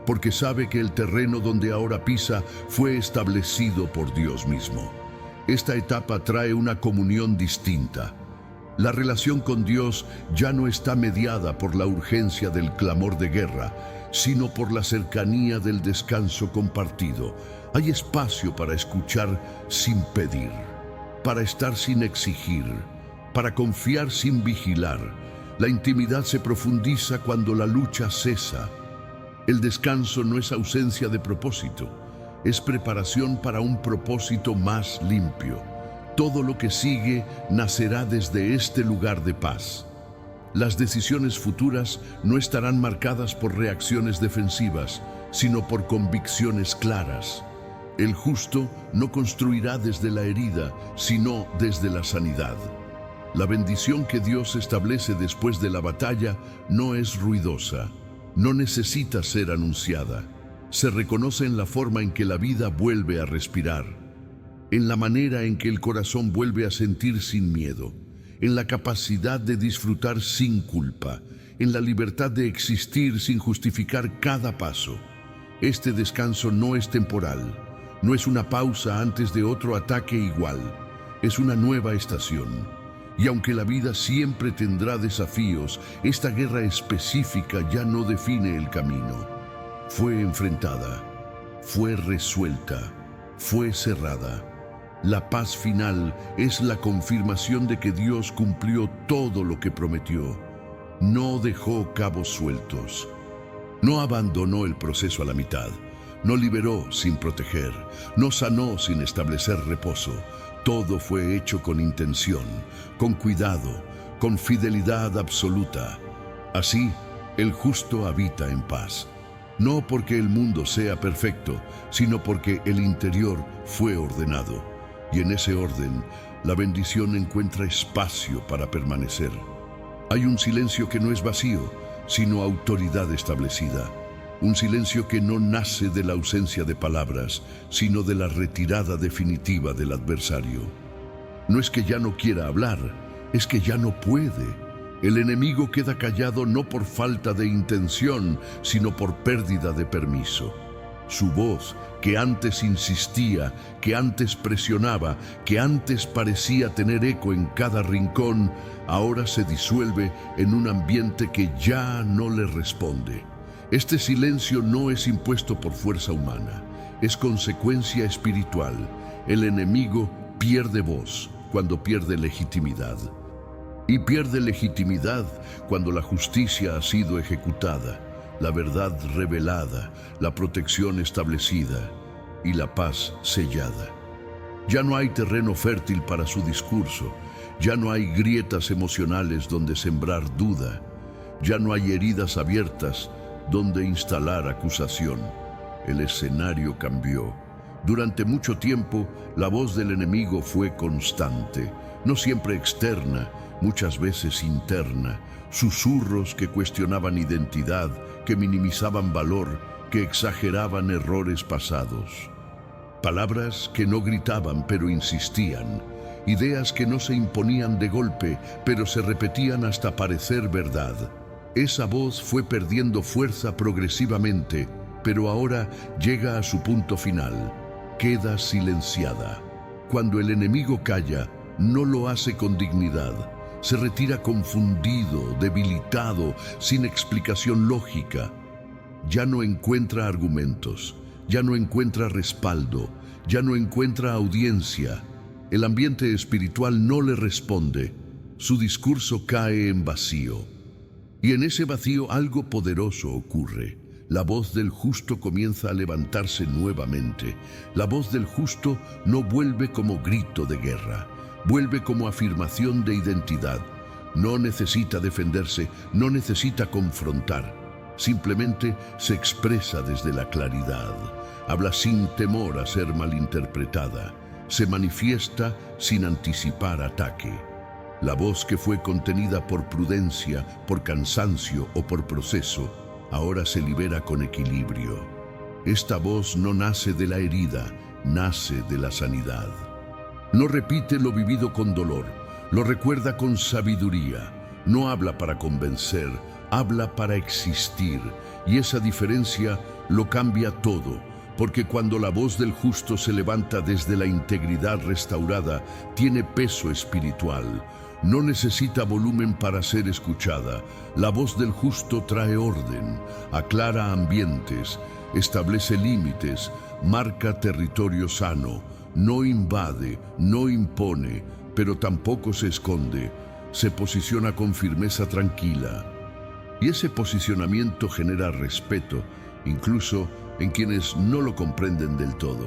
porque sabe que el terreno donde ahora pisa fue establecido por Dios mismo. Esta etapa trae una comunión distinta. La relación con Dios ya no está mediada por la urgencia del clamor de guerra, sino por la cercanía del descanso compartido. Hay espacio para escuchar sin pedir, para estar sin exigir, para confiar sin vigilar. La intimidad se profundiza cuando la lucha cesa. El descanso no es ausencia de propósito, es preparación para un propósito más limpio. Todo lo que sigue nacerá desde este lugar de paz. Las decisiones futuras no estarán marcadas por reacciones defensivas, sino por convicciones claras. El justo no construirá desde la herida, sino desde la sanidad. La bendición que Dios establece después de la batalla no es ruidosa, no necesita ser anunciada. Se reconoce en la forma en que la vida vuelve a respirar, en la manera en que el corazón vuelve a sentir sin miedo, en la capacidad de disfrutar sin culpa, en la libertad de existir sin justificar cada paso. Este descanso no es temporal, no es una pausa antes de otro ataque igual, es una nueva estación. Y aunque la vida siempre tendrá desafíos, esta guerra específica ya no define el camino. Fue enfrentada, fue resuelta, fue cerrada. La paz final es la confirmación de que Dios cumplió todo lo que prometió. No dejó cabos sueltos. No abandonó el proceso a la mitad. No liberó sin proteger. No sanó sin establecer reposo. Todo fue hecho con intención, con cuidado, con fidelidad absoluta. Así, el justo habita en paz. No porque el mundo sea perfecto, sino porque el interior fue ordenado. Y en ese orden, la bendición encuentra espacio para permanecer. Hay un silencio que no es vacío, sino autoridad establecida. Un silencio que no nace de la ausencia de palabras, sino de la retirada definitiva del adversario. No es que ya no quiera hablar, es que ya no puede. El enemigo queda callado no por falta de intención, sino por pérdida de permiso. Su voz, que antes insistía, que antes presionaba, que antes parecía tener eco en cada rincón, ahora se disuelve en un ambiente que ya no le responde. Este silencio no es impuesto por fuerza humana, es consecuencia espiritual. El enemigo pierde voz cuando pierde legitimidad. Y pierde legitimidad cuando la justicia ha sido ejecutada, la verdad revelada, la protección establecida y la paz sellada. Ya no hay terreno fértil para su discurso, ya no hay grietas emocionales donde sembrar duda, ya no hay heridas abiertas donde instalar acusación. El escenario cambió. Durante mucho tiempo, la voz del enemigo fue constante, no siempre externa, muchas veces interna, susurros que cuestionaban identidad, que minimizaban valor, que exageraban errores pasados. Palabras que no gritaban pero insistían, ideas que no se imponían de golpe pero se repetían hasta parecer verdad. Esa voz fue perdiendo fuerza progresivamente, pero ahora llega a su punto final. Queda silenciada. Cuando el enemigo calla, no lo hace con dignidad. Se retira confundido, debilitado, sin explicación lógica. Ya no encuentra argumentos, ya no encuentra respaldo, ya no encuentra audiencia. El ambiente espiritual no le responde. Su discurso cae en vacío. Y en ese vacío algo poderoso ocurre. La voz del justo comienza a levantarse nuevamente. La voz del justo no vuelve como grito de guerra, vuelve como afirmación de identidad. No necesita defenderse, no necesita confrontar. Simplemente se expresa desde la claridad. Habla sin temor a ser malinterpretada. Se manifiesta sin anticipar ataque. La voz que fue contenida por prudencia, por cansancio o por proceso, ahora se libera con equilibrio. Esta voz no nace de la herida, nace de la sanidad. No repite lo vivido con dolor, lo recuerda con sabiduría. No habla para convencer, habla para existir. Y esa diferencia lo cambia todo, porque cuando la voz del justo se levanta desde la integridad restaurada, tiene peso espiritual. No necesita volumen para ser escuchada. La voz del justo trae orden, aclara ambientes, establece límites, marca territorio sano, no invade, no impone, pero tampoco se esconde. se posiciona con firmeza tranquila. Y ese posicionamiento genera respeto, incluso en quienes no lo comprenden del todo.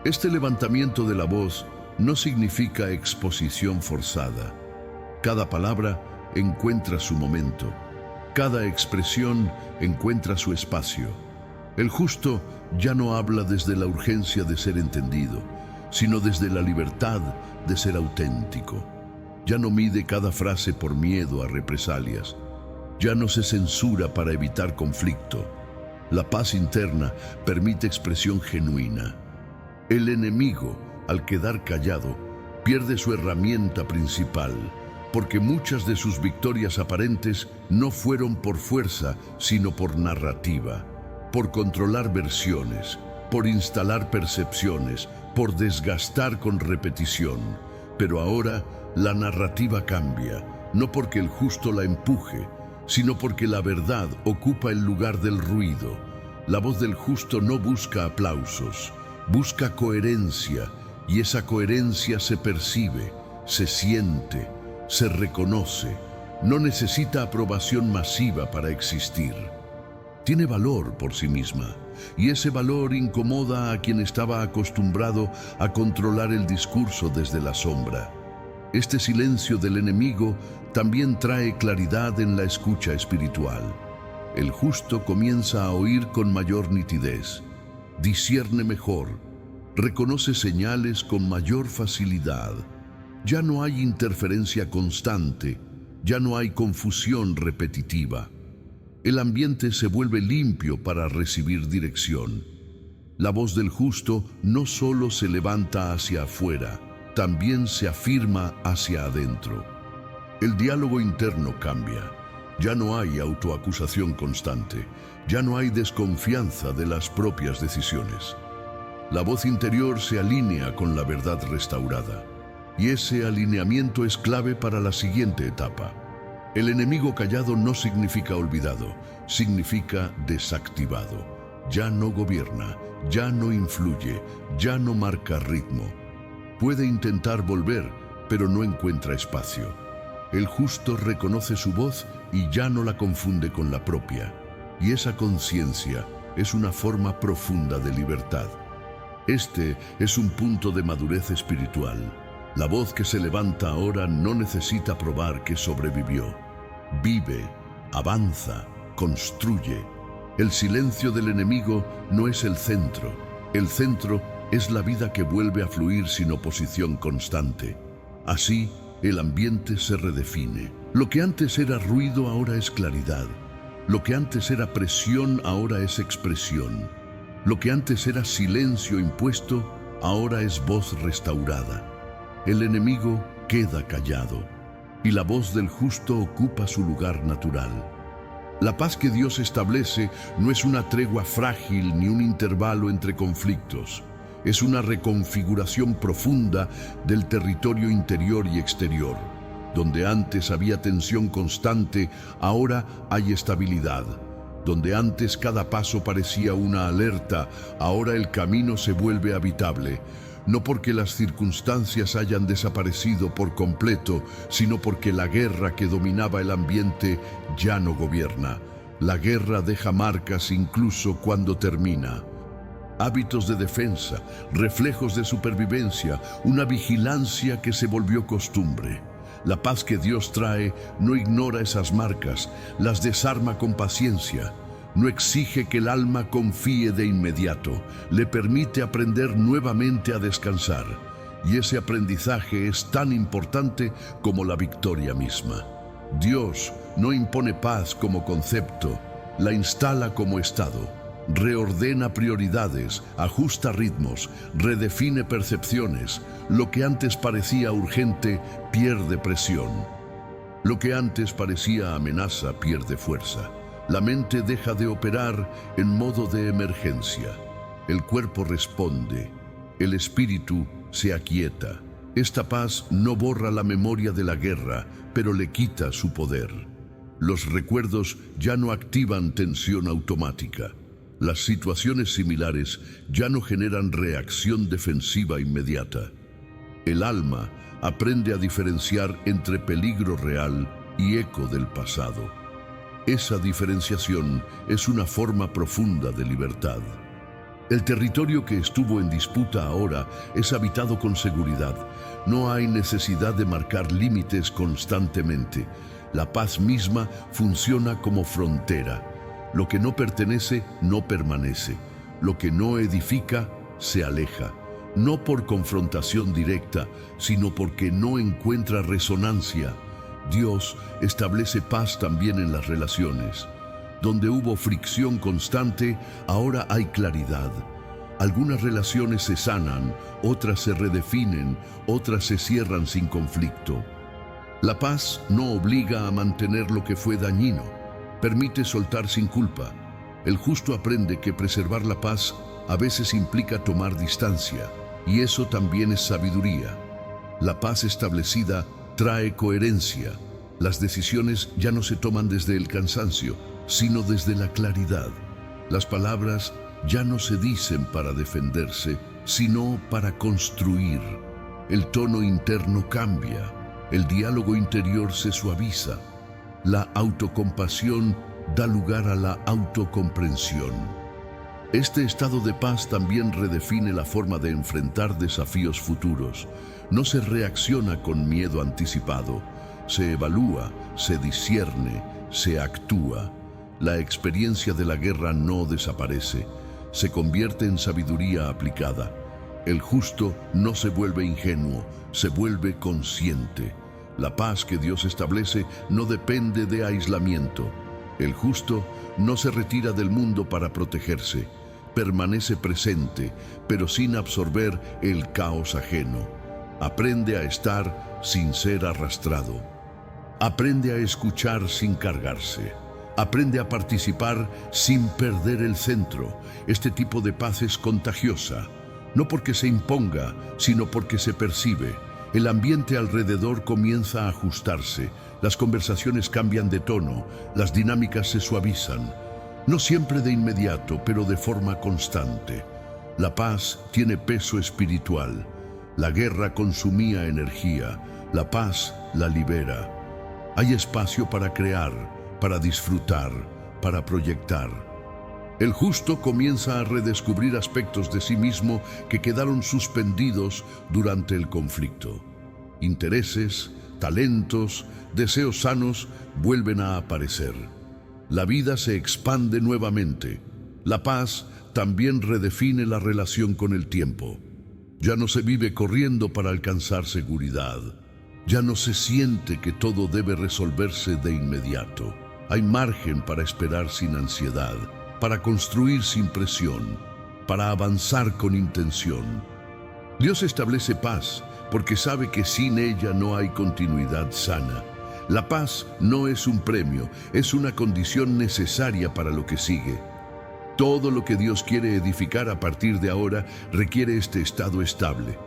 Este levantamiento de la voz no significa exposición forzada. Cada palabra encuentra su momento. Cada expresión encuentra su espacio. El justo ya no habla desde la urgencia de ser entendido, sino desde la libertad de ser auténtico. Ya no mide cada frase por miedo a represalias. Ya no se censura para evitar conflicto. La paz interna permite expresión genuina. El enemigo, al quedar callado, pierde su herramienta principal, porque muchas de sus victorias aparentes no fueron por fuerza, sino por narrativa, por controlar versiones, por instalar percepciones, por desgastar con repetición. Pero ahora la narrativa cambia, no porque el justo la empuje, sino porque la verdad ocupa el lugar del ruido. La voz del justo no busca aplausos, busca coherencia, y esa coherencia se percibe, se siente, se reconoce. No necesita aprobación masiva para existir. Tiene valor por sí misma, y ese valor incomoda a quien estaba acostumbrado a controlar el discurso desde la sombra. Este silencio del enemigo también trae claridad en la escucha espiritual. El justo comienza a oír con mayor nitidez, discierne mejor, reconoce señales con mayor facilidad. Ya no hay interferencia constante, ya no hay confusión repetitiva. El ambiente se vuelve limpio para recibir dirección. La voz del justo no solo se levanta hacia afuera, también se afirma hacia adentro. El diálogo interno cambia. Ya no hay autoacusación constante, ya no hay desconfianza de las propias decisiones. La voz interior se alinea con la verdad restaurada, y ese alineamiento es clave para la siguiente etapa. El enemigo callado no significa olvidado, significa desactivado. Ya no gobierna, ya no influye, ya no marca ritmo. Puede intentar volver, pero no encuentra espacio. El justo reconoce su voz y ya no la confunde con la propia. Y esa conciencia es una forma profunda de libertad. Este es un punto de madurez espiritual. La voz que se levanta ahora no necesita probar que sobrevivió. Vive, avanza, construye. El silencio del enemigo no es el centro. El centro es la vida que vuelve a fluir sin oposición constante. Así, el ambiente se redefine. Lo que antes era ruido ahora es claridad. Lo que antes era presión ahora es expresión. Lo que antes era silencio impuesto ahora es voz restaurada. El enemigo queda callado y la voz del justo ocupa su lugar natural. La paz que Dios establece no es una tregua frágil ni un intervalo entre conflictos. Es una reconfiguración profunda del territorio interior y exterior. Donde antes había tensión constante, ahora hay estabilidad. Donde antes cada paso parecía una alerta, ahora el camino se vuelve habitable. No porque las circunstancias hayan desaparecido por completo, sino porque la guerra que dominaba el ambiente ya no gobierna. La guerra deja marcas incluso cuando termina. Hábitos de defensa, reflejos de supervivencia, una vigilancia que se volvió costumbre. La paz que Dios trae no ignora esas marcas, las desarma con paciencia. No exige que el alma confíe de inmediato, le permite aprender nuevamente a descansar. Y ese aprendizaje es tan importante como la victoria misma. Dios no impone paz como concepto, la instala como estado. Reordena prioridades, ajusta ritmos, redefine percepciones. Lo que antes parecía urgente pierde presión. Lo que antes parecía amenaza pierde fuerza. La mente deja de operar en modo de emergencia. El cuerpo responde. El espíritu se aquieta. Esta paz no borra la memoria de la guerra, pero le quita su poder. Los recuerdos ya no activan tensión automática. Las situaciones similares ya no generan reacción defensiva inmediata. El alma Aprende a diferenciar entre peligro real y eco del pasado. Esa diferenciación es una forma profunda de libertad. El territorio que estuvo en disputa ahora es habitado con seguridad. No hay necesidad de marcar límites constantemente. La paz misma funciona como frontera. Lo que no pertenece no permanece. Lo que no edifica se aleja. No por confrontación directa, sino porque no encuentra resonancia. Dios establece paz también en las relaciones. Donde hubo fricción constante, ahora hay claridad. Algunas relaciones se sanan, otras se redefinen, otras se cierran sin conflicto. La paz no obliga a mantener lo que fue dañino, permite soltar sin culpa. El justo aprende que preservar la paz a veces implica tomar distancia, y eso también es sabiduría. La paz establecida trae coherencia. Las decisiones ya no se toman desde el cansancio, sino desde la claridad. Las palabras ya no se dicen para defenderse, sino para construir. El tono interno cambia, el diálogo interior se suaviza. La autocompasión da lugar a la autocomprensión. Este estado de paz también redefine la forma de enfrentar desafíos futuros. No se reacciona con miedo anticipado, se evalúa, se discierne, se actúa. La experiencia de la guerra no desaparece, se convierte en sabiduría aplicada. El justo no se vuelve ingenuo, se vuelve consciente. La paz que Dios establece no depende de aislamiento. El justo no se retira del mundo para protegerse, permanece presente, pero sin absorber el caos ajeno. Aprende a estar sin ser arrastrado. Aprende a escuchar sin cargarse. Aprende a participar sin perder el centro. Este tipo de paz es contagiosa, no porque se imponga, sino porque se percibe. El ambiente alrededor comienza a ajustarse, las conversaciones cambian de tono, las dinámicas se suavizan. No siempre de inmediato, pero de forma constante. La paz tiene peso espiritual. La guerra consumía energía, la paz la libera. Hay espacio para crear, para disfrutar, para proyectar. El justo comienza a redescubrir aspectos de sí mismo que quedaron suspendidos durante el conflicto. Intereses, talentos, deseos sanos vuelven a aparecer. La vida se expande nuevamente. La paz también redefine la relación con el tiempo. Ya no se vive corriendo para alcanzar seguridad. Ya no se siente que todo debe resolverse de inmediato. Hay margen para esperar sin ansiedad, para construir sin presión, para avanzar con intención. Dios establece paz porque sabe que sin ella no hay continuidad sana. La paz no es un premio, es una condición necesaria para lo que sigue. Todo lo que Dios quiere edificar a partir de ahora requiere este estado estable.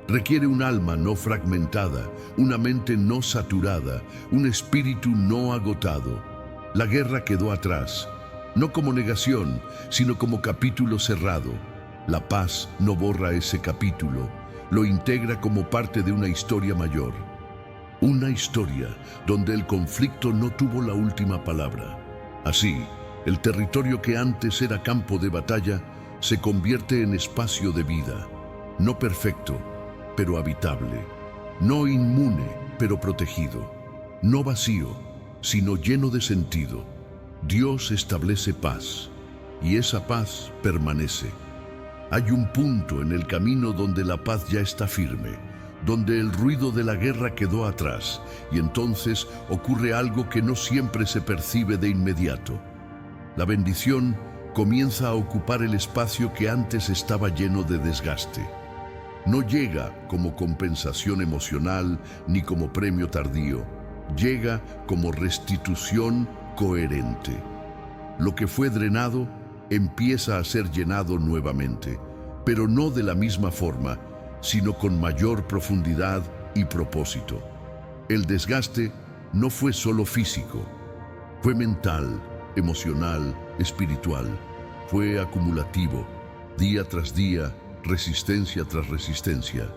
Requiere un alma no fragmentada, una mente no saturada, un espíritu no agotado. La guerra quedó atrás, no como negación, sino como capítulo cerrado. La paz no borra ese capítulo, lo integra como parte de una historia mayor. Una historia donde el conflicto no tuvo la última palabra. Así, el territorio que antes era campo de batalla se convierte en espacio de vida, no perfecto, pero habitable, no inmune, pero protegido, no vacío, sino lleno de sentido. Dios establece paz, y esa paz permanece. Hay un punto en el camino donde la paz ya está firme, donde el ruido de la guerra quedó atrás, y entonces ocurre algo que no siempre se percibe de inmediato. La bendición comienza a ocupar el espacio que antes estaba lleno de desgaste. No llega como compensación emocional ni como premio tardío. Llega como restitución coherente. Lo que fue drenado empieza a ser llenado nuevamente, pero no de la misma forma, sino con mayor profundidad y propósito. El desgaste no fue solo físico, fue mental, emocional, espiritual, fue acumulativo, día tras día, resistencia tras resistencia.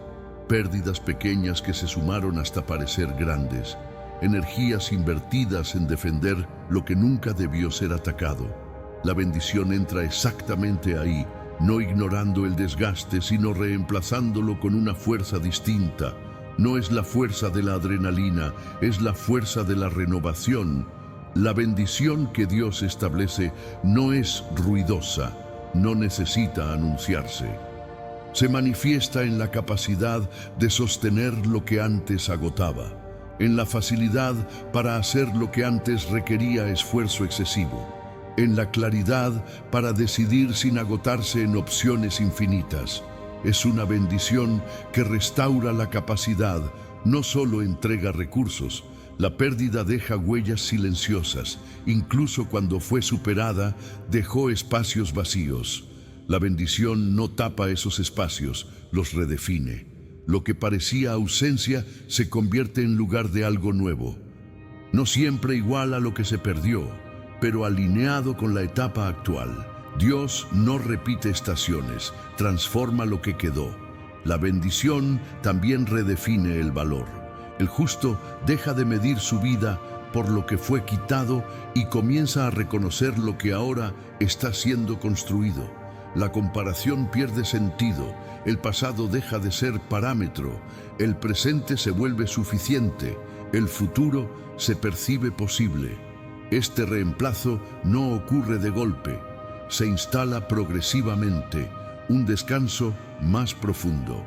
pérdidas pequeñas que se sumaron hasta parecer grandes, energías invertidas en defender lo que nunca debió ser atacado. La bendición entra exactamente ahí, no ignorando el desgaste, sino reemplazándolo con una fuerza distinta. No es la fuerza de la adrenalina, es la fuerza de la renovación. La bendición que Dios establece no es ruidosa, no necesita anunciarse. Se manifiesta en la capacidad de sostener lo que antes agotaba, en la facilidad para hacer lo que antes requería esfuerzo excesivo, en la claridad para decidir sin agotarse en opciones infinitas. Es una bendición que restaura la capacidad, no solo entrega recursos. La pérdida deja huellas silenciosas, incluso cuando fue superada, dejó espacios vacíos. La bendición no tapa esos espacios, los redefine. Lo que parecía ausencia se convierte en lugar de algo nuevo. No siempre igual a lo que se perdió, pero alineado con la etapa actual. Dios no repite estaciones, transforma lo que quedó. La bendición también redefine el valor. El justo deja de medir su vida por lo que fue quitado y comienza a reconocer lo que ahora está siendo construido. La comparación pierde sentido, el pasado deja de ser parámetro, el presente se vuelve suficiente, el futuro se percibe posible. Este reemplazo no ocurre de golpe, se instala progresivamente, un descanso más profundo,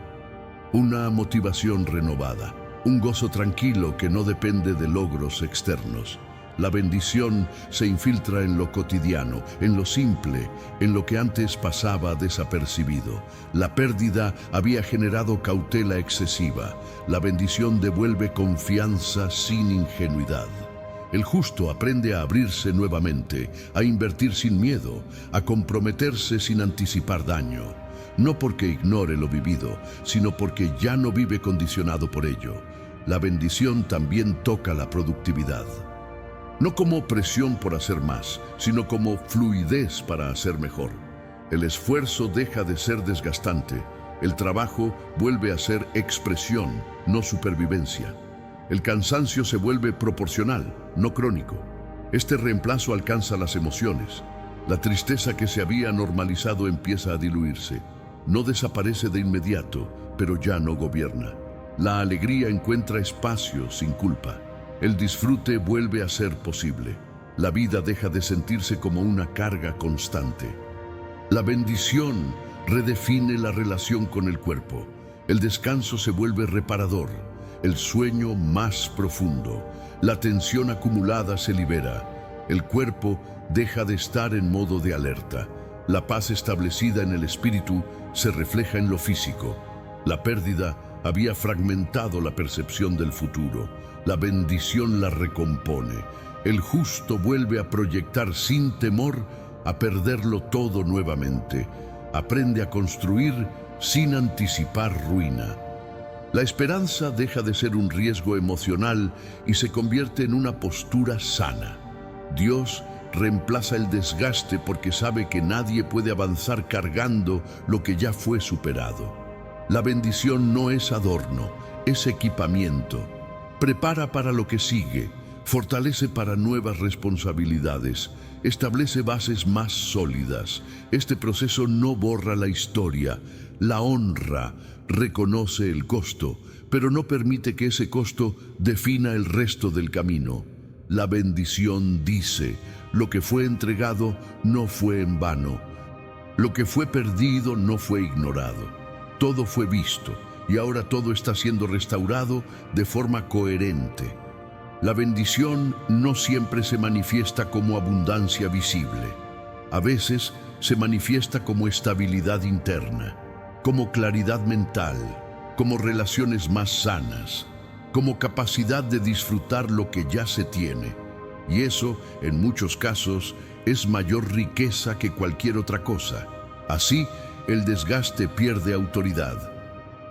una motivación renovada, un gozo tranquilo que no depende de logros externos. La bendición se infiltra en lo cotidiano, en lo simple, en lo que antes pasaba desapercibido. La pérdida había generado cautela excesiva. La bendición devuelve confianza sin ingenuidad. El justo aprende a abrirse nuevamente, a invertir sin miedo, a comprometerse sin anticipar daño. No porque ignore lo vivido, sino porque ya no vive condicionado por ello. La bendición también toca la productividad. No como presión por hacer más, sino como fluidez para hacer mejor. El esfuerzo deja de ser desgastante. El trabajo vuelve a ser expresión, no supervivencia. El cansancio se vuelve proporcional, no crónico. Este reemplazo alcanza las emociones. La tristeza que se había normalizado empieza a diluirse. No desaparece de inmediato, pero ya no gobierna. La alegría encuentra espacio sin culpa. El disfrute vuelve a ser posible. La vida deja de sentirse como una carga constante. La bendición redefine la relación con el cuerpo. El descanso se vuelve reparador. El sueño más profundo. La tensión acumulada se libera. El cuerpo deja de estar en modo de alerta. La paz establecida en el espíritu se refleja en lo físico. La pérdida había fragmentado la percepción del futuro. La bendición la recompone. El justo vuelve a proyectar sin temor a perderlo todo nuevamente. Aprende a construir sin anticipar ruina. La esperanza deja de ser un riesgo emocional y se convierte en una postura sana. Dios reemplaza el desgaste porque sabe que nadie puede avanzar cargando lo que ya fue superado. La bendición no es adorno, es equipamiento. Prepara para lo que sigue, fortalece para nuevas responsabilidades, establece bases más sólidas. Este proceso no borra la historia, la honra, reconoce el costo, pero no permite que ese costo defina el resto del camino. La bendición dice: lo que fue entregado no fue en vano, lo que fue perdido no fue ignorado, todo fue visto y ahora todo está siendo restaurado de forma coherente. La bendición no siempre se manifiesta como abundancia visible. A veces se manifiesta como estabilidad interna, como claridad mental, como relaciones más sanas, como capacidad de disfrutar lo que ya se tiene. Y eso, en muchos casos, es mayor riqueza que cualquier otra cosa. Así, el desgaste pierde autoridad.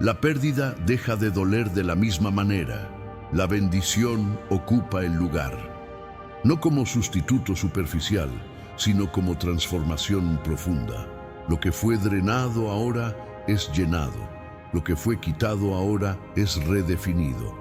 La pérdida deja de doler de la misma manera. La bendición ocupa el lugar. No como sustituto superficial, sino como transformación profunda. Lo que fue drenado ahora es llenado. Lo que fue quitado ahora es redefinido.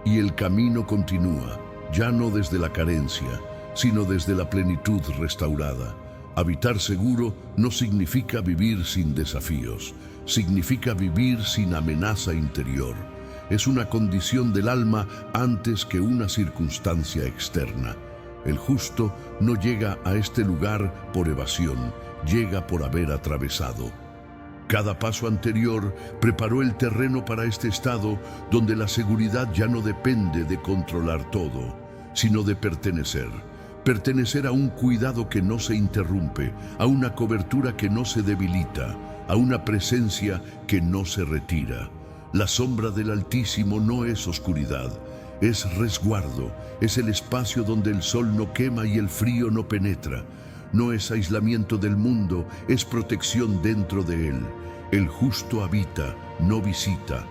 Y el camino continúa, ya no desde la carencia, sino desde la plenitud restaurada. Habitar seguro no significa vivir sin desafíos, significa vivir sin amenaza interior. Es una condición del alma antes que una circunstancia externa. El justo no llega a este lugar por evasión, llega por haber atravesado. Cada paso anterior preparó el terreno para este estado donde la seguridad ya no depende de controlar todo, sino de pertenecer. Pertenecer a un cuidado que no se interrumpe, a una cobertura que no se debilita, a una presencia que no se retira. La sombra del Altísimo no es oscuridad, es resguardo, es el espacio donde el sol no quema y el frío no penetra. No es aislamiento del mundo, es protección dentro de él. El justo habita, no visita.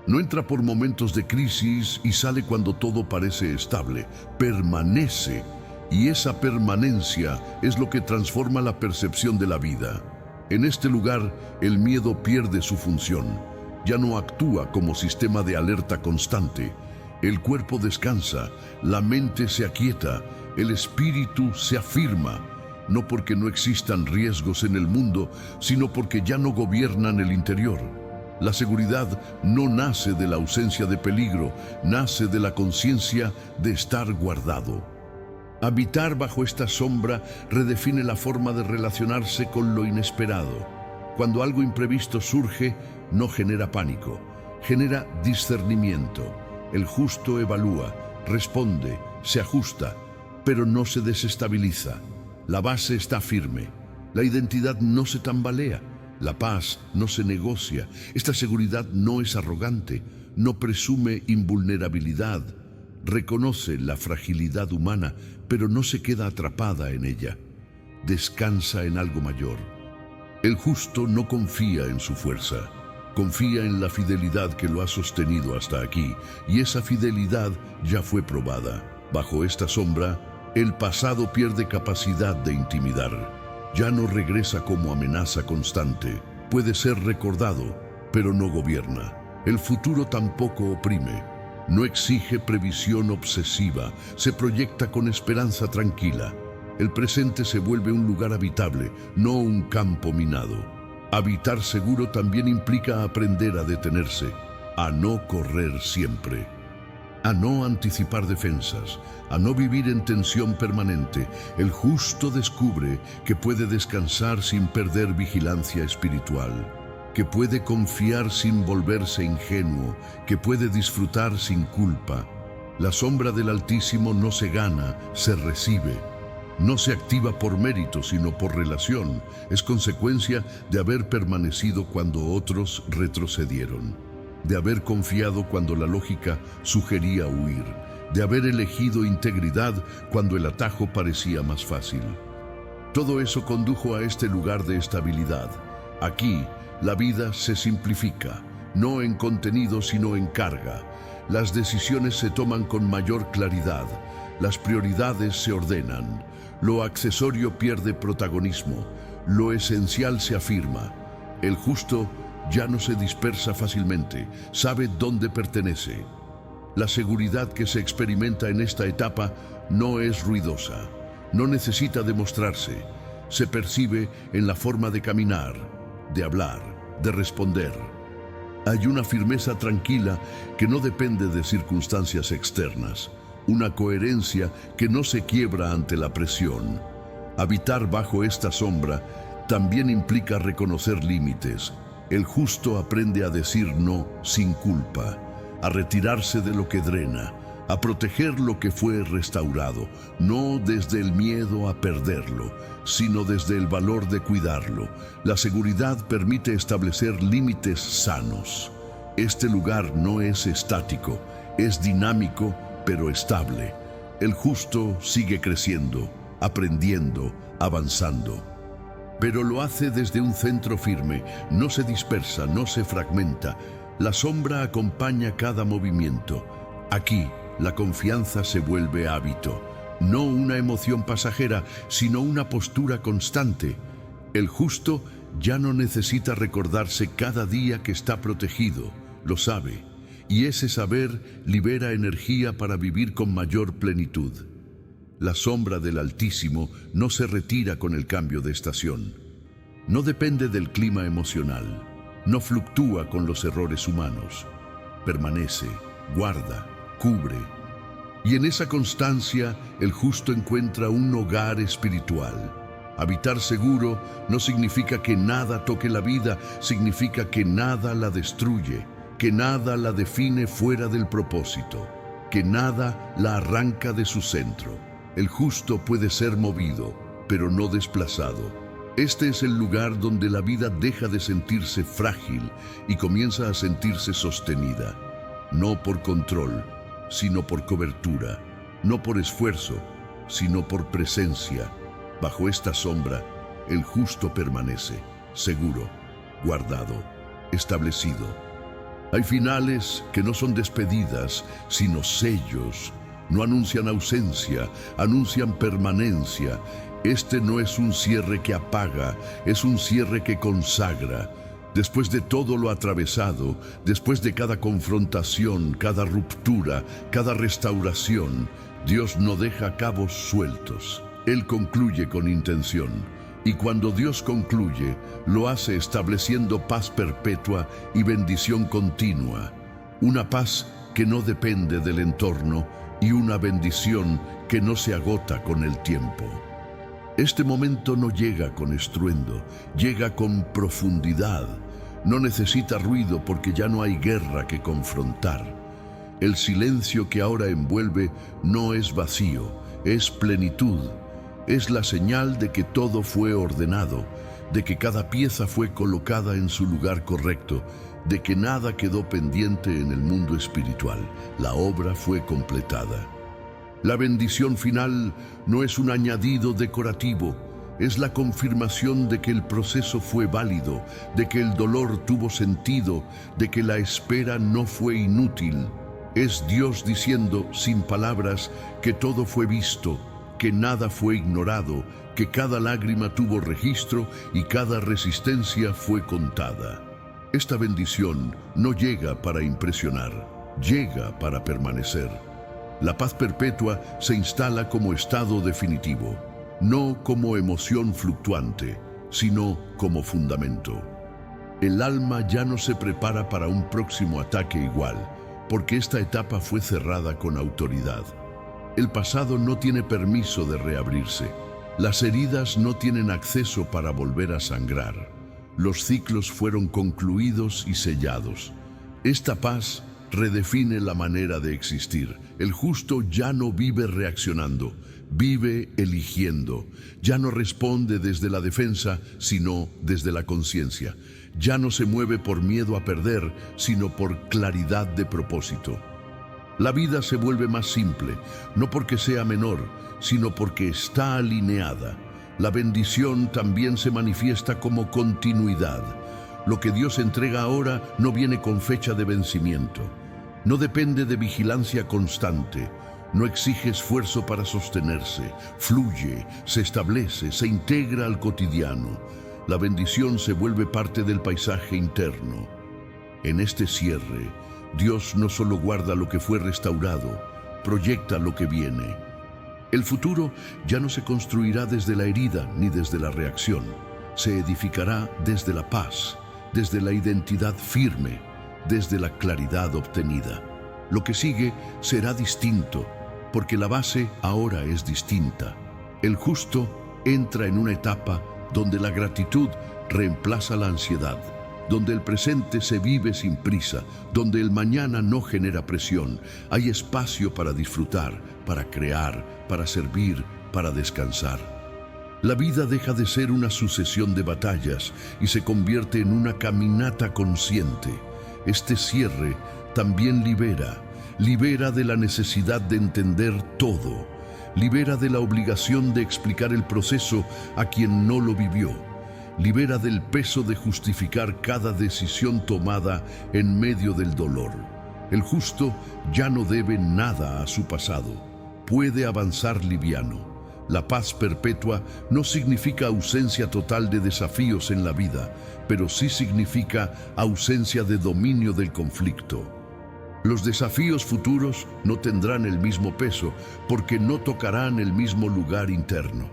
No entra por momentos de crisis y sale cuando todo parece estable. Permanece. Y esa permanencia es lo que transforma la percepción de la vida. En este lugar, el miedo pierde su función. Ya no actúa como sistema de alerta constante. El cuerpo descansa, la mente se aquieta, el espíritu se afirma. No porque no existan riesgos en el mundo, sino porque ya no gobiernan el interior. La seguridad no nace de la ausencia de peligro, nace de la conciencia de estar guardado. Habitar bajo esta sombra redefine la forma de relacionarse con lo inesperado. Cuando algo imprevisto surge, no genera pánico, genera discernimiento. El justo evalúa, responde, se ajusta, pero no se desestabiliza. La base está firme, la identidad no se tambalea, la paz no se negocia, esta seguridad no es arrogante, no presume invulnerabilidad, reconoce la fragilidad humana, pero no se queda atrapada en ella, descansa en algo mayor. El justo no confía en su fuerza, confía en la fidelidad que lo ha sostenido hasta aquí, y esa fidelidad ya fue probada. Bajo esta sombra, el pasado pierde capacidad de intimidar. Ya no regresa como amenaza constante. Puede ser recordado, pero no gobierna. El futuro tampoco oprime. No exige previsión obsesiva. Se proyecta con esperanza tranquila. El presente se vuelve un lugar habitable, no un campo minado. Habitar seguro también implica aprender a detenerse, a no correr siempre, a no anticipar defensas, a no vivir en tensión permanente. El justo descubre que puede descansar sin perder vigilancia espiritual, que puede confiar sin volverse ingenuo, que puede disfrutar sin culpa. La sombra del Altísimo no se gana, se recibe. No se activa por mérito, sino por relación. Es consecuencia de haber permanecido cuando otros retrocedieron, de haber confiado cuando la lógica sugería huir, de haber elegido integridad cuando el atajo parecía más fácil. Todo eso condujo a este lugar de estabilidad. Aquí, la vida se simplifica, no en contenido sino en carga. Las decisiones se toman con mayor claridad, las prioridades se ordenan, lo accesorio pierde protagonismo, lo esencial se afirma. El justo ya no se dispersa fácilmente, sabe dónde pertenece. La seguridad que se experimenta en esta etapa no es ruidosa, no necesita demostrarse, se percibe en la forma de caminar, de hablar, de responder. Hay una firmeza tranquila que no depende de circunstancias externas, una coherencia que no se quiebra ante la presión. Habitar bajo esta sombra también implica reconocer límites. El justo aprende a decir no sin culpa, a retirarse de lo que drena, a proteger lo que fue restaurado, no desde el miedo a perderlo, sino desde el valor de cuidarlo. La seguridad permite establecer límites sanos. Este lugar no es estático, es dinámico, pero estable. El justo sigue creciendo, aprendiendo, avanzando. Pero lo hace desde un centro firme, no se dispersa, no se fragmenta. La sombra acompaña cada movimiento. Aquí, la confianza se vuelve hábito, no una emoción pasajera, sino una postura constante. El justo ya no necesita recordarse cada día que está protegido, lo sabe, y ese saber libera energía para vivir con mayor plenitud. La sombra del Altísimo no se retira con el cambio de estación. No depende del clima emocional, no fluctúa con los errores humanos. Permanece, guarda, cubre. Y en esa constancia, el justo encuentra un hogar espiritual. Habitar seguro no significa que nada toque la vida, significa que nada la destruye, que nada la define fuera del propósito, que nada la arranca de su centro. El justo puede ser movido, pero no desplazado. Este es el lugar donde la vida deja de sentirse frágil y comienza a sentirse sostenida, no por control, sino por cobertura, no por esfuerzo, sino por presencia. Bajo esta sombra, el justo permanece, seguro, guardado, establecido. Hay finales que no son despedidas, sino sellos. No anuncian ausencia, anuncian permanencia. Este no es un cierre que apaga, es un cierre que consagra. Después de todo lo atravesado, después de cada confrontación, cada ruptura, cada restauración, Dios no deja cabos sueltos. Él concluye con intención. Y cuando Dios concluye, lo hace estableciendo paz perpetua y bendición continua. Una paz que no depende del entorno y una bendición que no se agota con el tiempo. Este momento no llega con estruendo, llega con profundidad. No necesita ruido porque ya no hay guerra que confrontar. El silencio que ahora envuelve no es vacío, es plenitud. Es la señal de que todo fue ordenado, de que cada pieza fue colocada en su lugar correcto, de que nada quedó pendiente en el mundo espiritual. La obra fue completada. La bendición final no es un añadido decorativo, es la confirmación de que el proceso fue válido, de que el dolor tuvo sentido, de que la espera no fue inútil. Es Dios diciendo, sin palabras, que todo fue visto, que nada fue ignorado, que cada lágrima tuvo registro y cada resistencia fue contada. Esta bendición no llega para impresionar, llega para permanecer. La paz perpetua se instala como estado definitivo, no como emoción fluctuante, sino como fundamento. El alma ya no se prepara para un próximo ataque igual, porque esta etapa fue cerrada con autoridad. El pasado no tiene permiso de reabrirse. Las heridas no tienen acceso para volver a sangrar. Los ciclos fueron concluidos y sellados. Esta paz redefine la manera de existir. El justo ya no vive reaccionando, vive eligiendo. Ya no responde desde la defensa, sino desde la conciencia. Ya no se mueve por miedo a perder, sino por claridad de propósito. La vida se vuelve más simple, no porque sea menor, sino porque está alineada. La bendición también se manifiesta como continuidad. Lo que Dios entrega ahora no viene con fecha de vencimiento. No depende de vigilancia constante. No exige esfuerzo para sostenerse. Fluye, se establece, se integra al cotidiano. La bendición se vuelve parte del paisaje interno. En este cierre, Dios no solo guarda lo que fue restaurado, proyecta lo que viene. El futuro ya no se construirá desde la herida ni desde la reacción. Se edificará desde la paz, desde la identidad firme, desde la claridad obtenida. Lo que sigue será distinto, porque la base ahora es distinta. El justo entra en una etapa donde la gratitud reemplaza la ansiedad, donde el presente se vive sin prisa, donde el mañana no genera presión. Hay espacio para disfrutar, para crear, para servir, para descansar. La vida deja de ser una sucesión de batallas y se convierte en una caminata consciente. Este cierre también libera de la necesidad de entender todo, libera de la obligación de explicar el proceso a quien no lo vivió. Libera del peso de justificar cada decisión tomada en medio del dolor. El justo ya no debe nada a su pasado. Puede avanzar liviano. La paz perpetua no significa ausencia total de desafíos en la vida, pero sí significa ausencia de dominio del conflicto. Los desafíos futuros no tendrán el mismo peso porque no tocarán el mismo lugar interno.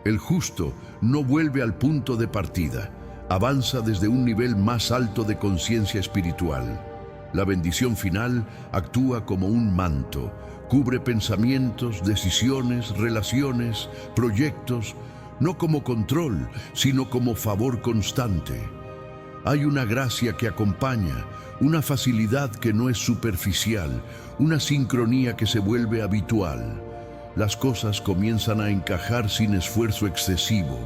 El justo no vuelve al punto de partida, avanza desde un nivel más alto de conciencia espiritual. La bendición final actúa como un manto, cubre pensamientos, decisiones, relaciones, proyectos, no como control, sino como favor constante. Hay una gracia que acompaña, una facilidad que no es superficial, una sincronía que se vuelve habitual. Las cosas comienzan a encajar sin esfuerzo excesivo.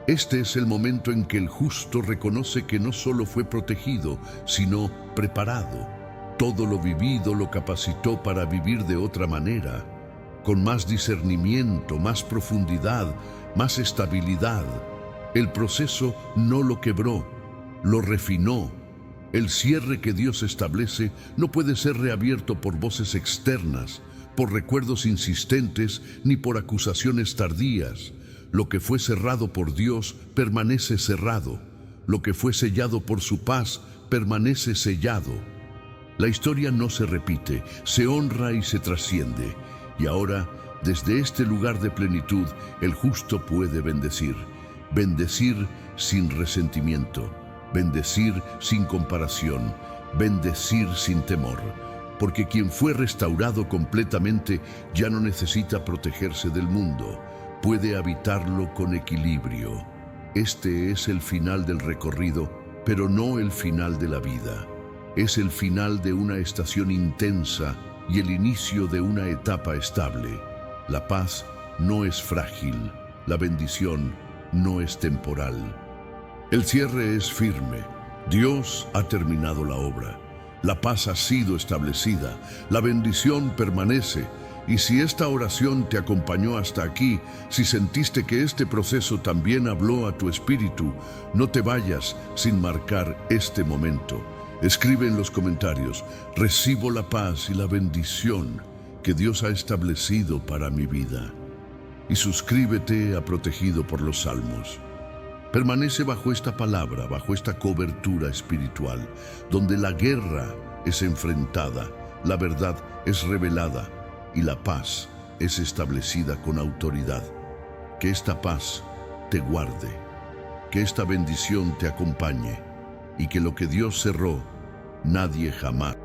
Este es el momento en que el justo reconoce que no solo fue protegido, sino preparado. Todo lo vivido lo capacitó para vivir de otra manera, con más discernimiento, más profundidad, más estabilidad. El proceso no lo quebró, lo refinó. El cierre que Dios establece no puede ser reabierto por voces externas, por recuerdos insistentes, ni por acusaciones tardías. Lo que fue cerrado por Dios permanece cerrado. Lo que fue sellado por su paz permanece sellado. La historia no se repite, se honra y se trasciende. Y ahora, desde este lugar de plenitud, el justo puede bendecir. Bendecir sin resentimiento. Bendecir sin comparación, bendecir sin temor, porque quien fue restaurado completamente ya no necesita protegerse del mundo, puede habitarlo con equilibrio. Este es el final del recorrido, pero no el final de la vida. Es el final de una estación intensa y el inicio de una etapa estable. La paz no es frágil, la bendición no es temporal. El cierre es firme. Dios ha terminado la obra. La paz ha sido establecida. La bendición permanece. Y si esta oración te acompañó hasta aquí, si sentiste que este proceso también habló a tu espíritu, no te vayas sin marcar este momento. Escribe en los comentarios: recibo la paz y la bendición que Dios ha establecido para mi vida. Y suscríbete a Protegido por los Salmos. Permanece bajo esta palabra, bajo esta cobertura espiritual, donde la guerra es enfrentada, la verdad es revelada y la paz es establecida con autoridad. Que esta paz te guarde, que esta bendición te acompañe y que lo que Dios cerró, nadie jamás